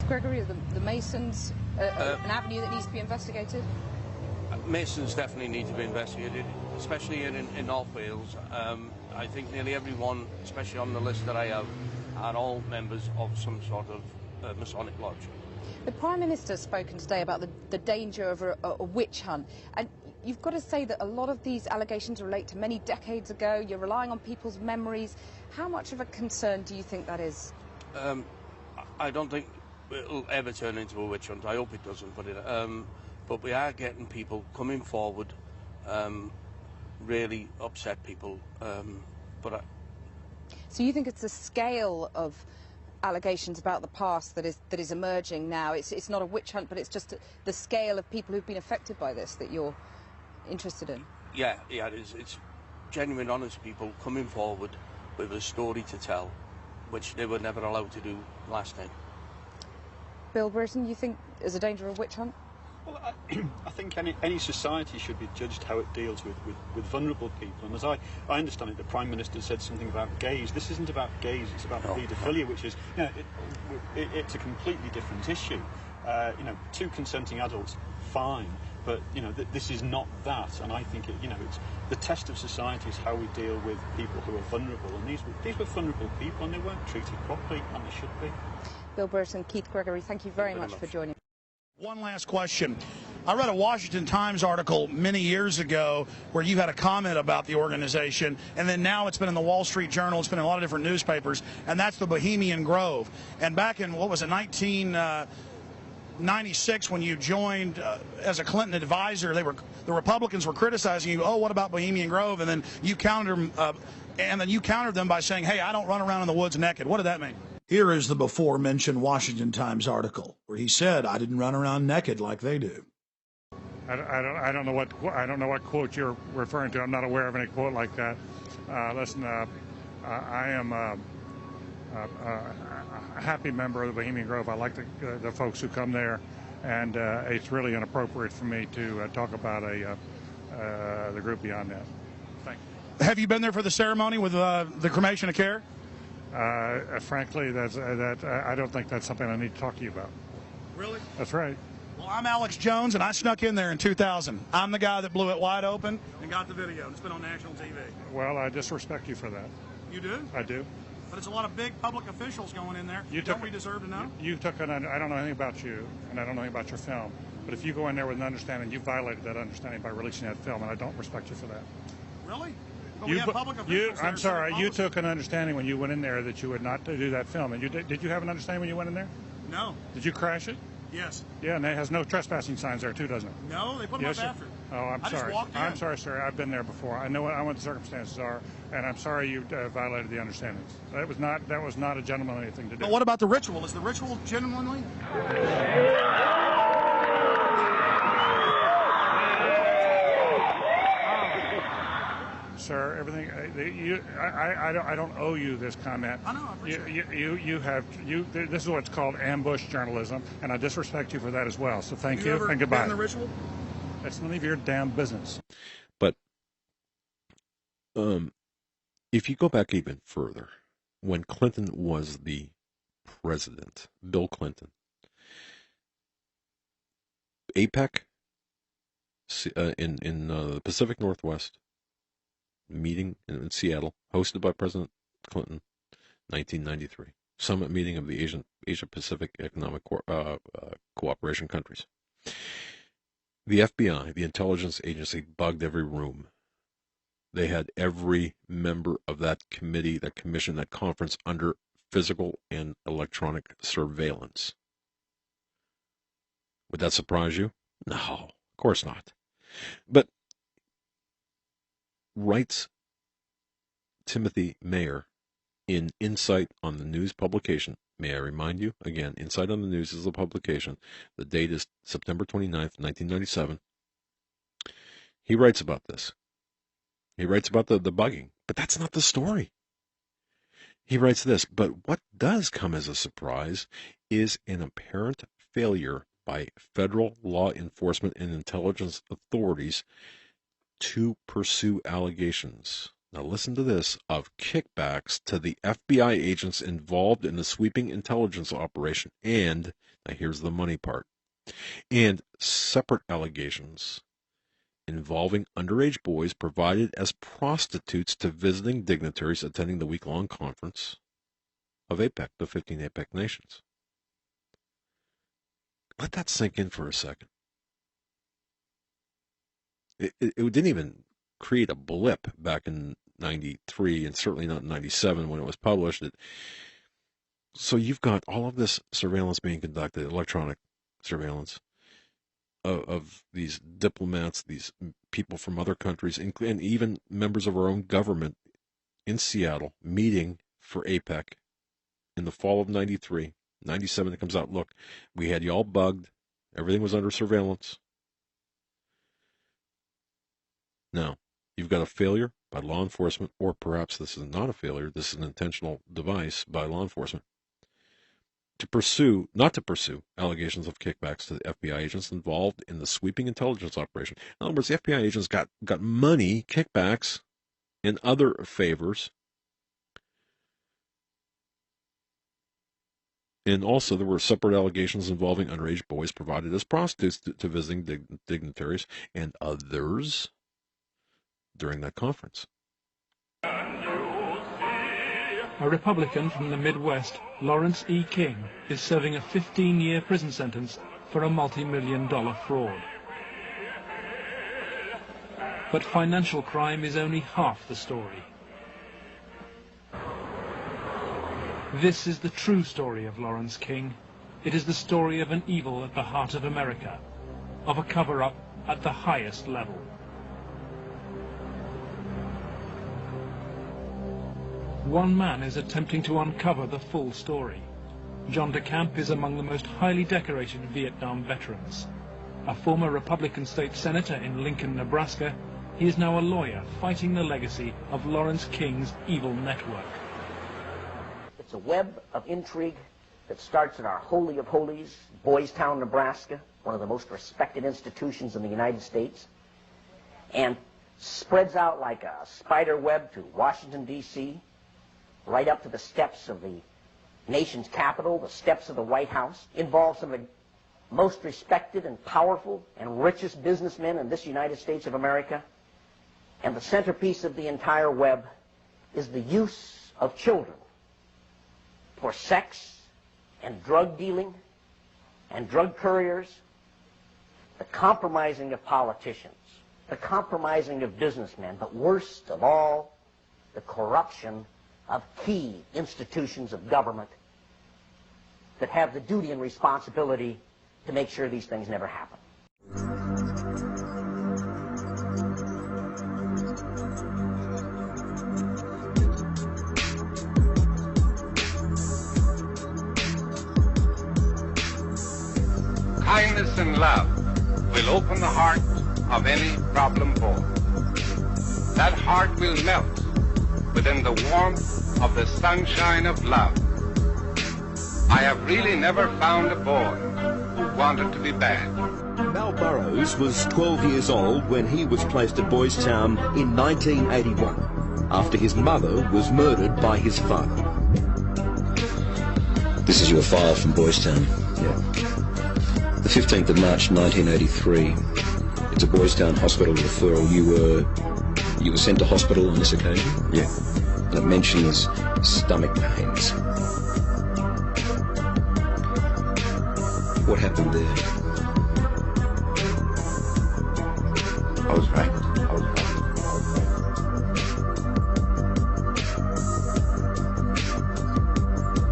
Gregory, are the Masons an avenue that needs to be investigated? Masons definitely need to be investigated, especially in North Wales. I think nearly everyone, especially on the list that I have, are all members of some sort of Masonic lodge. The Prime Minister's spoken today about the danger of a witch hunt, and you've got to say that a lot of these allegations relate to many decades ago. You're relying on people's memories. How much of a concern do you think that is? I don't think it'll ever turn into a witch hunt. I hope it doesn't, but we are getting people coming forward, really upset people. So you think it's the scale of allegations about the past that is emerging now? It's not a witch hunt, but it's just the scale of people who've been affected by this that you're interested in? Yeah, it is. It's genuine, honest people coming forward with a story to tell, which they were never allowed to do last time. Bill Burton, you think there's a danger of witch hunt? Well, I think any society should be judged how it deals with vulnerable people. And as I understand it, the Prime Minister said something about gays. This isn't about gays, it's about paedophilia, which is, it's a completely different issue. Two consenting adults, fine. But, this is not that. And I think, it's the test of society is how we deal with people who are vulnerable. And these were vulnerable people, and they weren't treated properly, and they should be. Bill Burton, Keith Gregory, thank you very much for joining me. One last question. I read a Washington Times article many years ago where you had a comment about the organization, and then now it's been in the Wall Street Journal, it's been in a lot of different newspapers, and that's the Bohemian Grove. And back in, 1996, when you joined as a Clinton advisor, the Republicans were criticizing you, oh, what about Bohemian Grove? And then you countered them by saying, hey, I don't run around in the woods naked. What did that mean? Here is the before-mentioned Washington Times article where he said, I didn't run around naked like they do. I don't know what quote you're referring to. I'm not aware of any quote like that. Listen, I am a happy member of the Bohemian Grove. I like the folks who come there, and it's really inappropriate for me to talk about the group beyond that. Thank you. Have you been there for the ceremony with the cremation of care? Frankly, I don't think that's something I need to talk to you about. Really? That's right. Well, I'm Alex Jones, and I snuck in there in 2000. I'm the guy that blew it wide open and got the video. It's been on national TV. Well, I disrespect you for that. You do? I do. But it's a lot of big public officials going in there. Don't we deserve to know? I don't know anything about you, and I don't know anything about your film. But if you go in there with an understanding, you violated that understanding by releasing that film, and I don't respect you for that. Really? But we have public officials I'm sorry, you took an understanding when you went in there that you would not do that film. And did you have an understanding when you went in there? No. Did you crash it? Yes. Yeah, and it has no trespassing signs there too, doesn't it? No, they put them up after. Oh, I'm sorry. I'm sorry, sir. I've been there before. I know what the circumstances are, and I'm sorry you violated the understandings. That was not a gentlemanly thing to do. But what about the ritual? Is the ritual gentlemanly? Sir, everything. I don't owe you this comment. I know. I appreciate it. This is what's called ambush journalism, and I disrespect you for that as well. So thank you and goodbye. The ritual? That's none of your damn business. But if you go back even further, when Clinton was the president, Bill Clinton, APEC in the Pacific Northwest, meeting in Seattle, hosted by President Clinton, 1993. Summit meeting of the Asia Pacific Economic Cooperation countries. The FBI, the intelligence agency, bugged every room. They had every member of that committee, that commission, that conference under physical and electronic surveillance. Would that surprise you? No, of course not. But writes Timothy Mayer in Insight on the News publication. May I remind you, again, Insight on the News is the publication. The date is September 29th, 1997. He writes about this. He writes about the bugging, but that's not the story. He writes this, but what does come as a surprise is an apparent failure by federal law enforcement and intelligence authorities to pursue allegations, now listen to this, of kickbacks to the FBI agents involved in the sweeping intelligence operation, and, now here's the money part, and separate allegations involving underage boys provided as prostitutes to visiting dignitaries attending the week-long conference. of APEC, the 15 APEC nations. Let that sink in for a second. It didn't even create a blip back in 93, and certainly not in 97 when it was published. So you've got all of this surveillance being conducted, electronic surveillance of these diplomats, these people from other countries, and even members of our own government in Seattle meeting for APEC in the fall of 93. 97 it comes out, look, we had you all bugged, everything was under surveillance. Now, you've got a failure by law enforcement, or perhaps this is not a failure, this is an intentional device by law enforcement, not to pursue allegations of kickbacks to the FBI agents involved in the sweeping intelligence operation. In other words, the FBI agents got money, kickbacks, and other favors. And also there were separate allegations involving underage boys provided as prostitutes to visiting dignitaries and others during that conference. A Republican from the Midwest, Lawrence E. King, is serving a 15-year prison sentence for a multi-million-dollar fraud. But financial crime is only half the story. This is the true story of Lawrence King. It is the story of an evil at the heart of America, of a cover-up at the highest level. One man is attempting to uncover the full story. John DeCamp is among the most highly decorated Vietnam veterans. A former Republican state senator in Lincoln, Nebraska, he is now a lawyer fighting the legacy of Lawrence King's evil network. It's a web of intrigue that starts in our Holy of Holies, Boys Town, Nebraska, one of the most respected institutions in the United States, and spreads out like a spider web to Washington, D.C., right up to the steps of the nation's capital, the steps of the White House, involves some of the most respected and powerful and richest businessmen in this United States of America. And the centerpiece of the entire web is the use of children for sex and drug dealing and drug couriers, the compromising of politicians, the compromising of businessmen, but worst of all, the corruption of key institutions of government that have the duty and responsibility to make sure these things never happen. Kindness and love will open the heart of any problem boy. That heart will melt within the warmth of the sunshine of love. I have really never found a boy who wanted to be bad. Mal Burrows was 12 years old when he was placed at Boys Town in 1981 after his mother was murdered by his father. This is your file from Boys Town. Yeah. The 15th of March 1983. It's a Boys Town hospital referral. You were sent to hospital on this occasion? Yeah. And it mentions stomach pains. What happened there? I was raped.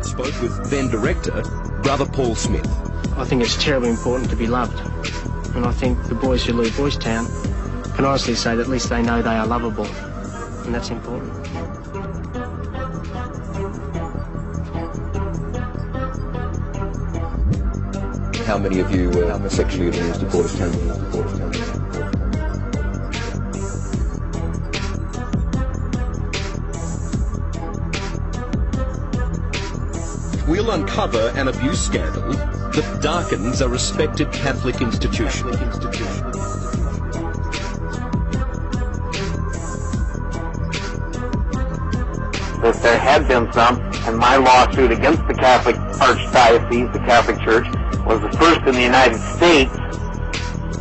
Spoke with then director, Brother Paul Smith. I think it's terribly important to be loved. And I think the boys who leave Boys Town can honestly say that at least they know they are lovable. And that's important. How many of you were sexually abused at Boys Town? We'll uncover an abuse scandal that darkens a respected Catholic institution. That there had been some, and my lawsuit against the Catholic Archdiocese, the Catholic Church, was the first in the United States,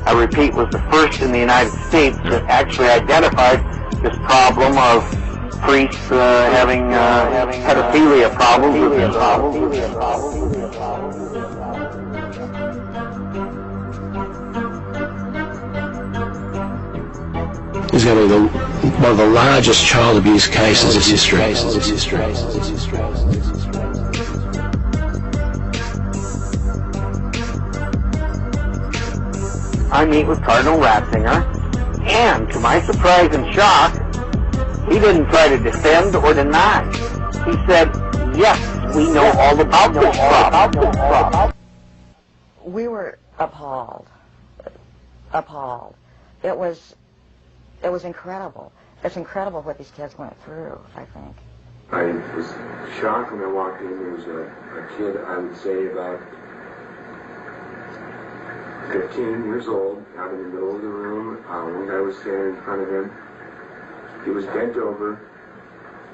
I repeat, was the first in the United States that actually identified this problem of priests having pedophilia problems. He's going to be one of the largest child abuse cases in history. I meet with Cardinal Ratzinger, and to my surprise and shock, he didn't try to defend or deny. He said, yes, we know all about this problem. We were appalled. It was incredible. It's incredible what these kids went through, I think. I was shocked when I walked in. There was a kid, I would say about 15 years old, out in the middle of the room. One guy was standing in front of him. He was bent over,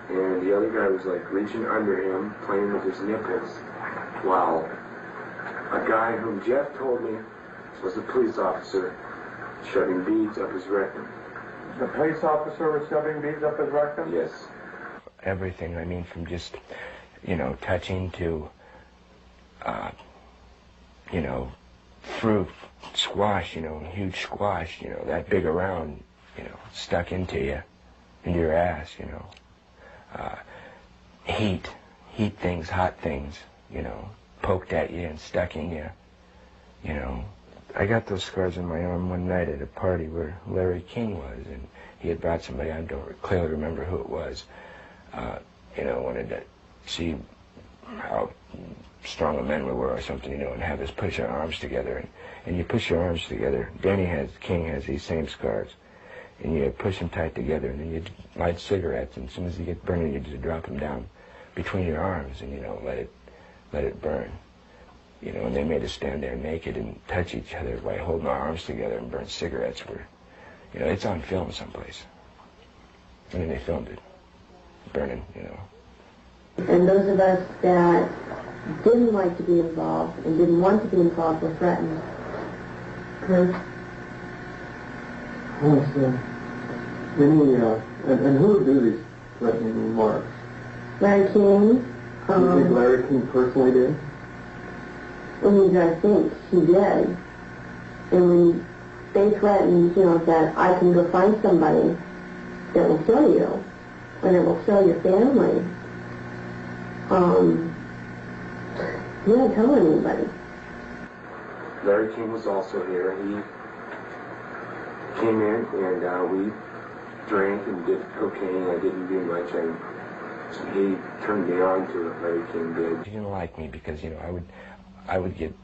and the other guy was like reaching under him, playing with his nipples, while a guy whom Jeff told me was a police officer shoving beads up his rectum. The police officer was shoving beads up his rectum? Yes. Everything, I mean, from just, touching to, fruit, squash, huge squash, that big around, stuck into your ass, heat things, hot things, poked at you and stuck in you, I got those scars on my arm one night at a party where Larry King was, and he had brought somebody, I don't clearly remember who it was, wanted to see how strong a men we were or something, and have us push our arms together, and you push your arms together. King has these same scars, and you push them tight together, and then you light cigarettes, and as soon as you get burning, you just drop them down between your arms, and let it burn. And they made us stand there naked and touch each other by holding our arms together and burn cigarettes. It's on film someplace. I mean, they filmed it, burning, And those of us that didn't like to be involved and didn't want to be involved were threatened. And who would do these threatening remarks? Larry King. You think Larry King personally did? I think he did. And when they threatened, that I can go find somebody that will kill you, and it will kill your family, he didn't tell anybody. Larry King was also here. He came in and we drank and did cocaine. I didn't do much. He turned me on to it, Larry King did. He didn't like me because, I would get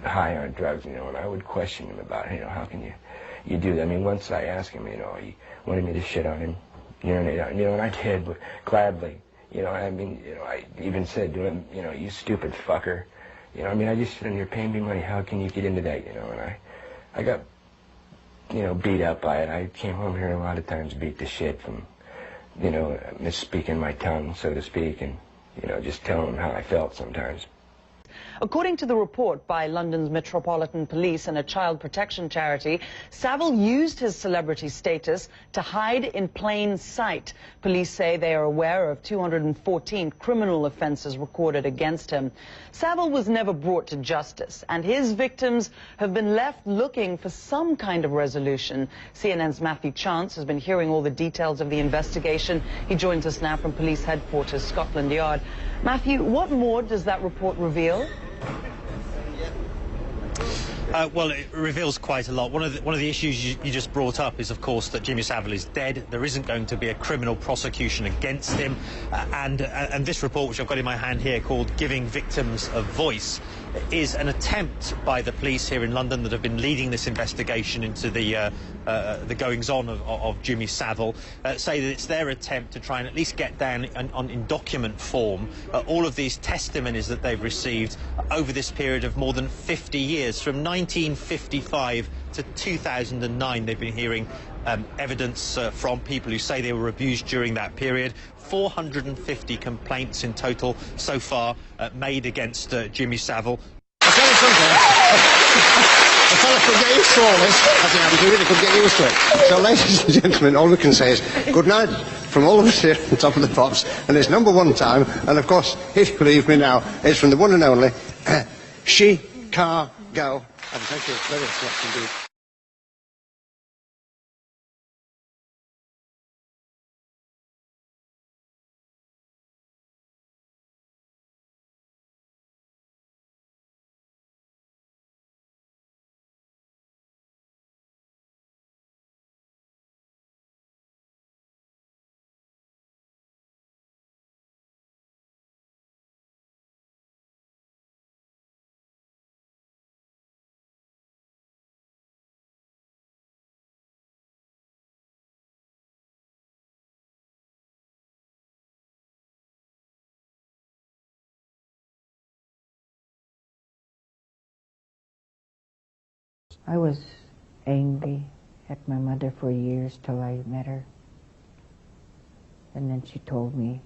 high on drugs, and I would question him about, how can you do that? I mean, once I asked him, he wanted me to shit on him, urinate on him, and I did, but gladly. I even said to him, you stupid fucker. I just sit in here paying me money. How can you get into that, And I got, beat up by it. I came home here a lot of times beat to shit from, misspeaking my tongue, so to speak, and, just telling him how I felt sometimes. According to the report by London's Metropolitan Police and a child protection charity, Saville used his celebrity status to hide in plain sight. Police say they are aware of 214 criminal offenses recorded against him. Saville was never brought to justice, and his victims have been left looking for some kind of resolution. CNN's Matthew Chance has been hearing all the details of the investigation. He joins us now from police headquarters, Scotland Yard. Matthew, what more does that report reveal? Well, it reveals quite a lot. One of the issues you just brought up is, of course, that Jimmy Saville is dead. There isn't going to be a criminal prosecution against him. And this report, which I've got in my hand here, called Giving Victims a Voice, is an attempt by the police here in London that have been leading this investigation into the goings-on of Jimmy Saville, say that it's their attempt to try and at least get down in document form all of these testimonies that they've received over this period of more than 50 years. From 1955 to 2009, they've been hearing evidence from people who say they were abused during that period. 450 complaints in total so far made against Jimmy Saville. I'll tell you something. The fella could get used to all this. I think he really could get used to it. So, ladies and gentlemen, all we can say is good night. from all of us here on Top of the Pops, and it's #1 time, and of course, if you believe me now, it's from the one and only Chicago. And thank you very much indeed. I was angry at my mother for years till I met her. And then she told me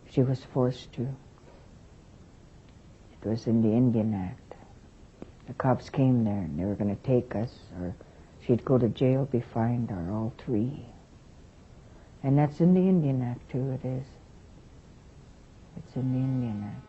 she was forced to. It was in the Indian Act. The cops came there and they were going to take us, or she'd go to jail, be fined, or all three. And that's in the Indian Act too, it is. It's in the Indian Act.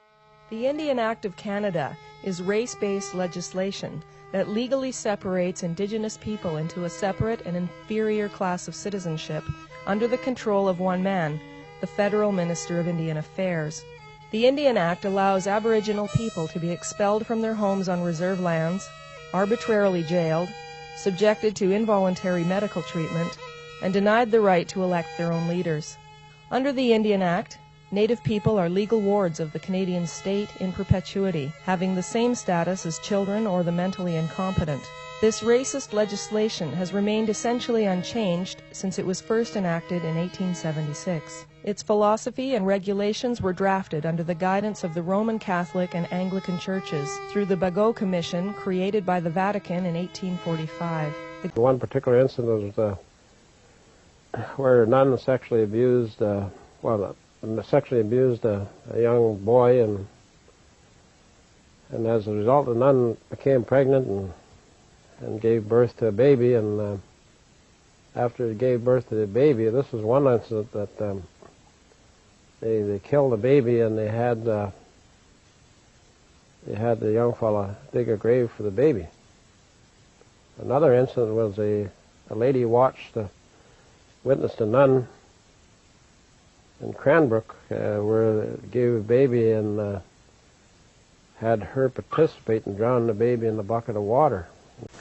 The Indian Act of Canada is race-based legislation that legally separates Indigenous people into a separate and inferior class of citizenship under the control of one man, the Federal Minister of Indian Affairs. The Indian Act allows Aboriginal people to be expelled from their homes on reserve lands, arbitrarily jailed, subjected to involuntary medical treatment, and denied the right to elect their own leaders. Under the Indian Act, Native people are legal wards of the Canadian state in perpetuity, having the same status as children or the mentally incompetent. This racist legislation has remained essentially unchanged since it was first enacted in 1876. Its philosophy and regulations were drafted under the guidance of the Roman Catholic and Anglican churches through the Bagot Commission created by the Vatican in 1845. One particular incident was where a nun sexually abused a young boy, and as a result the nun became pregnant and gave birth to a baby, and after it gave birth to the baby, this was one incident that they killed the baby, and they had the young fella dig a grave for the baby. Another incident was a lady witnessed a nun in Cranbrook where they gave a baby and had her participate in drowning the baby in the bucket of water.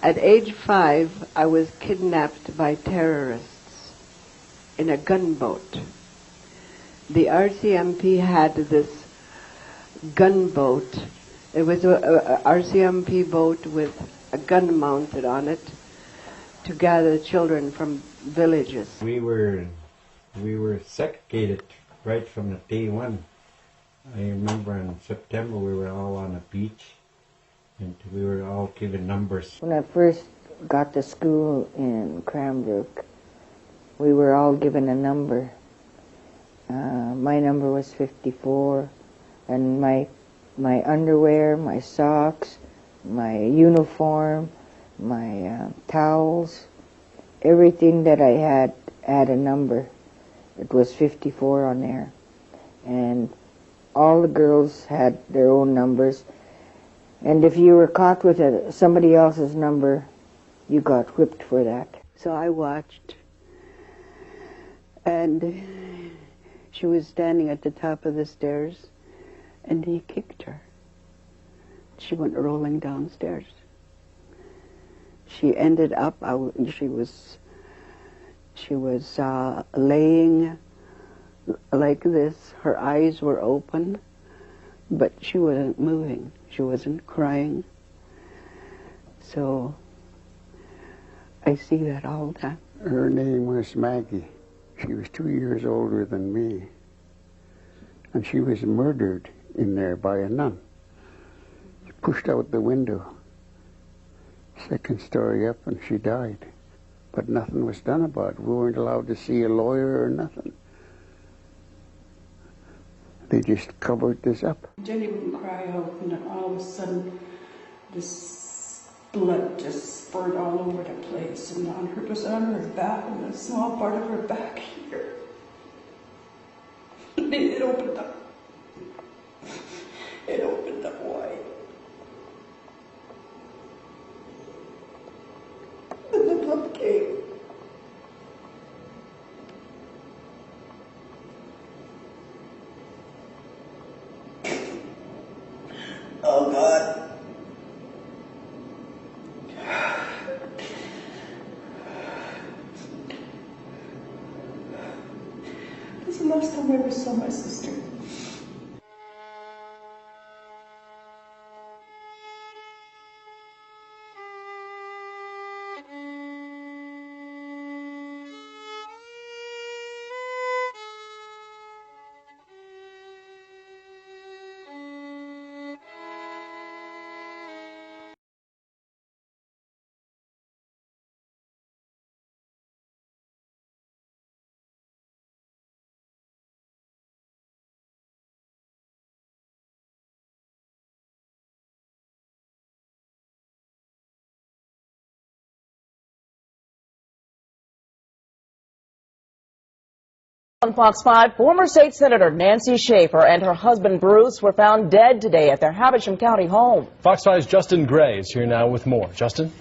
At age 5, I was kidnapped by terrorists in a gunboat. The RCMP had this gunboat. It was a RCMP boat with a gun mounted on it to gather children from villages. We were segregated right from the day one. I remember in September we were all on a beach and we were all given numbers. When I first got to school in Cranbrook, we were all given a number. My number was 54, and my underwear, my socks, my uniform, my towels, everything that I had a number. It was 54 on there. And all the girls had their own numbers. And if you were caught with somebody else's number, you got whipped for that. So I watched, and she was standing at the top of the stairs, and he kicked her. She went rolling downstairs. She ended up, she was laying like this. Her eyes were open, but she wasn't moving. She wasn't crying. So I see that all the time. Her name was Maggie. She was 2 years older than me. And she was murdered in there by a nun. She pushed out the window. Second story up, and she died. But nothing was done about it. We weren't allowed to see a lawyer or nothing. They just covered this up. Jenny wouldn't cry out, and then all of a sudden, this blood just spurted all over the place, and it was on her back, and a small part of her back here. last time I ever saw my sister. On Fox 5, former state senator Nancy Schaefer and her husband Bruce were found dead today at their Havisham County home. Fox 5's Justin Gray is here now with more. Justin?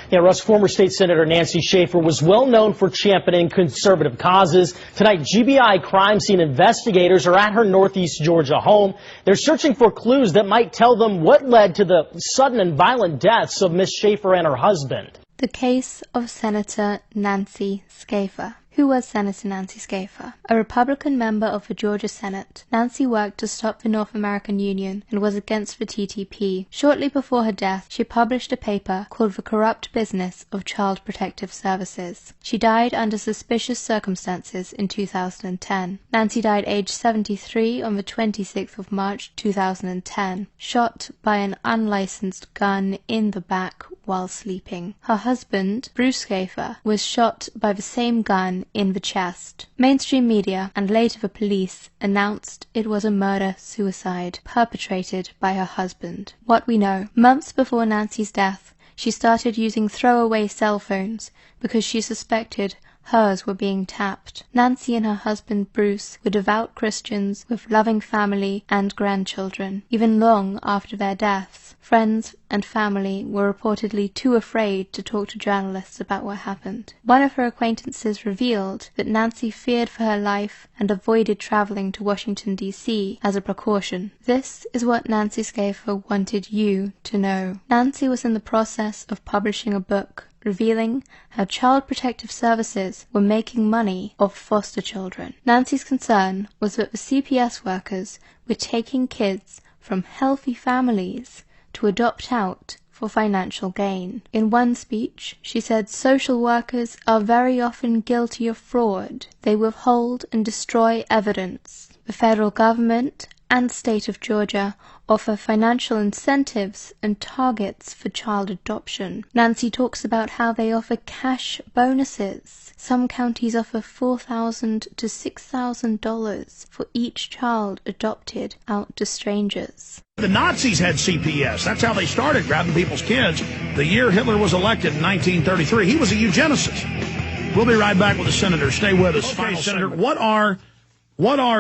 Yeah, Russ, former state senator Nancy Schaefer was well known for championing conservative causes. Tonight, GBI crime scene investigators are at her Northeast Georgia home. They're searching for clues that might tell them what led to the sudden and violent deaths of Miss Schaefer and her husband. The case of Senator Nancy Schaefer. Who was Senator Nancy Schaefer? A Republican member of the Georgia Senate, Nancy worked to stop the North American Union and was against the TTP. Shortly before her death, she published a paper called The Corrupt Business of Child Protective Services. She died under suspicious circumstances in 2010. Nancy died aged 73 on the 26th of March 2010, shot by an unlicensed gun in the back while sleeping. Her husband, Bruce Schaefer, was shot by the same gun in the chest. Mainstream media and later the police announced it was a murder-suicide perpetrated by her husband. What we know: months before Nancy's death, she started using throwaway cell phones because she suspected hers were being tapped. Nancy and her husband Bruce were devout Christians with loving family and grandchildren. Even long after their deaths, friends and family were reportedly too afraid to talk to journalists about what happened. One of her acquaintances revealed that Nancy feared for her life and avoided traveling to Washington, D.C. as a precaution. This is what Nancy Schaefer wanted you to know. Nancy was in the process of publishing a book revealing how Child Protective Services were making money off foster children. Nancy's concern was that the CPS workers were taking kids from healthy families to adopt out for financial gain. In one speech, she said social workers are very often guilty of fraud. They withhold and destroy evidence. The federal government and state of Georgia offer financial incentives and targets for child adoption. Nancy talks about how they offer cash bonuses. Some counties offer $4,000 to $6,000 for each child adopted out to strangers. The Nazis had CPS. That's how they started grabbing people's kids. The year Hitler was elected in 1933, he was a eugenicist. We'll be right back with the senator. Stay with us. Okay, Senator, what are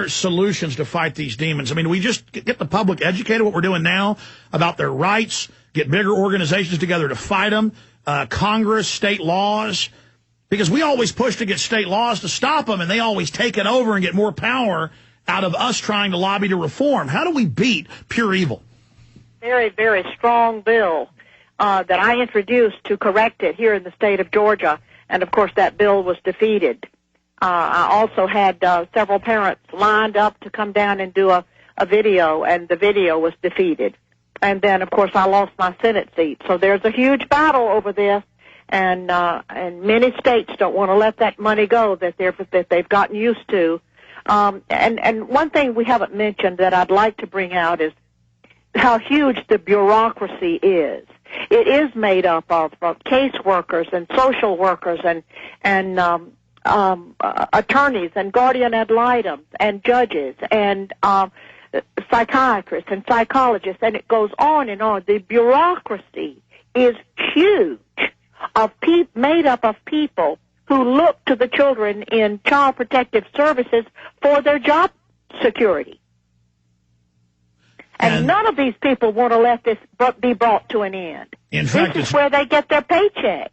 solutions to fight these demons? I mean, we just get the public educated, what we're doing now, about their rights, get bigger organizations together to fight them, Congress, state laws, because we always push to get state laws to stop them, and they always take it over and get more power out of us trying to lobby to reform. How do we beat pure evil? Very, very strong bill that I introduced to correct it here in the state of Georgia, and of course that bill was defeated. I also had several parents lined up to come down and do a video, and the video was defeated. And then, of course, I lost my Senate seat. So there's a huge battle over this, and many states don't want to let that money go that they've gotten used to. And one thing we haven't mentioned that I'd like to bring out is how huge the bureaucracy is. It is made up of caseworkers and social workers and attorneys and guardian ad litem and judges and psychiatrists and psychologists, and it goes on and on. The bureaucracy is huge, made up of people who look to the children in Child Protective Services for their job security. And none of these people want to let this be brought to an end. In fact, this is where they get their paycheck.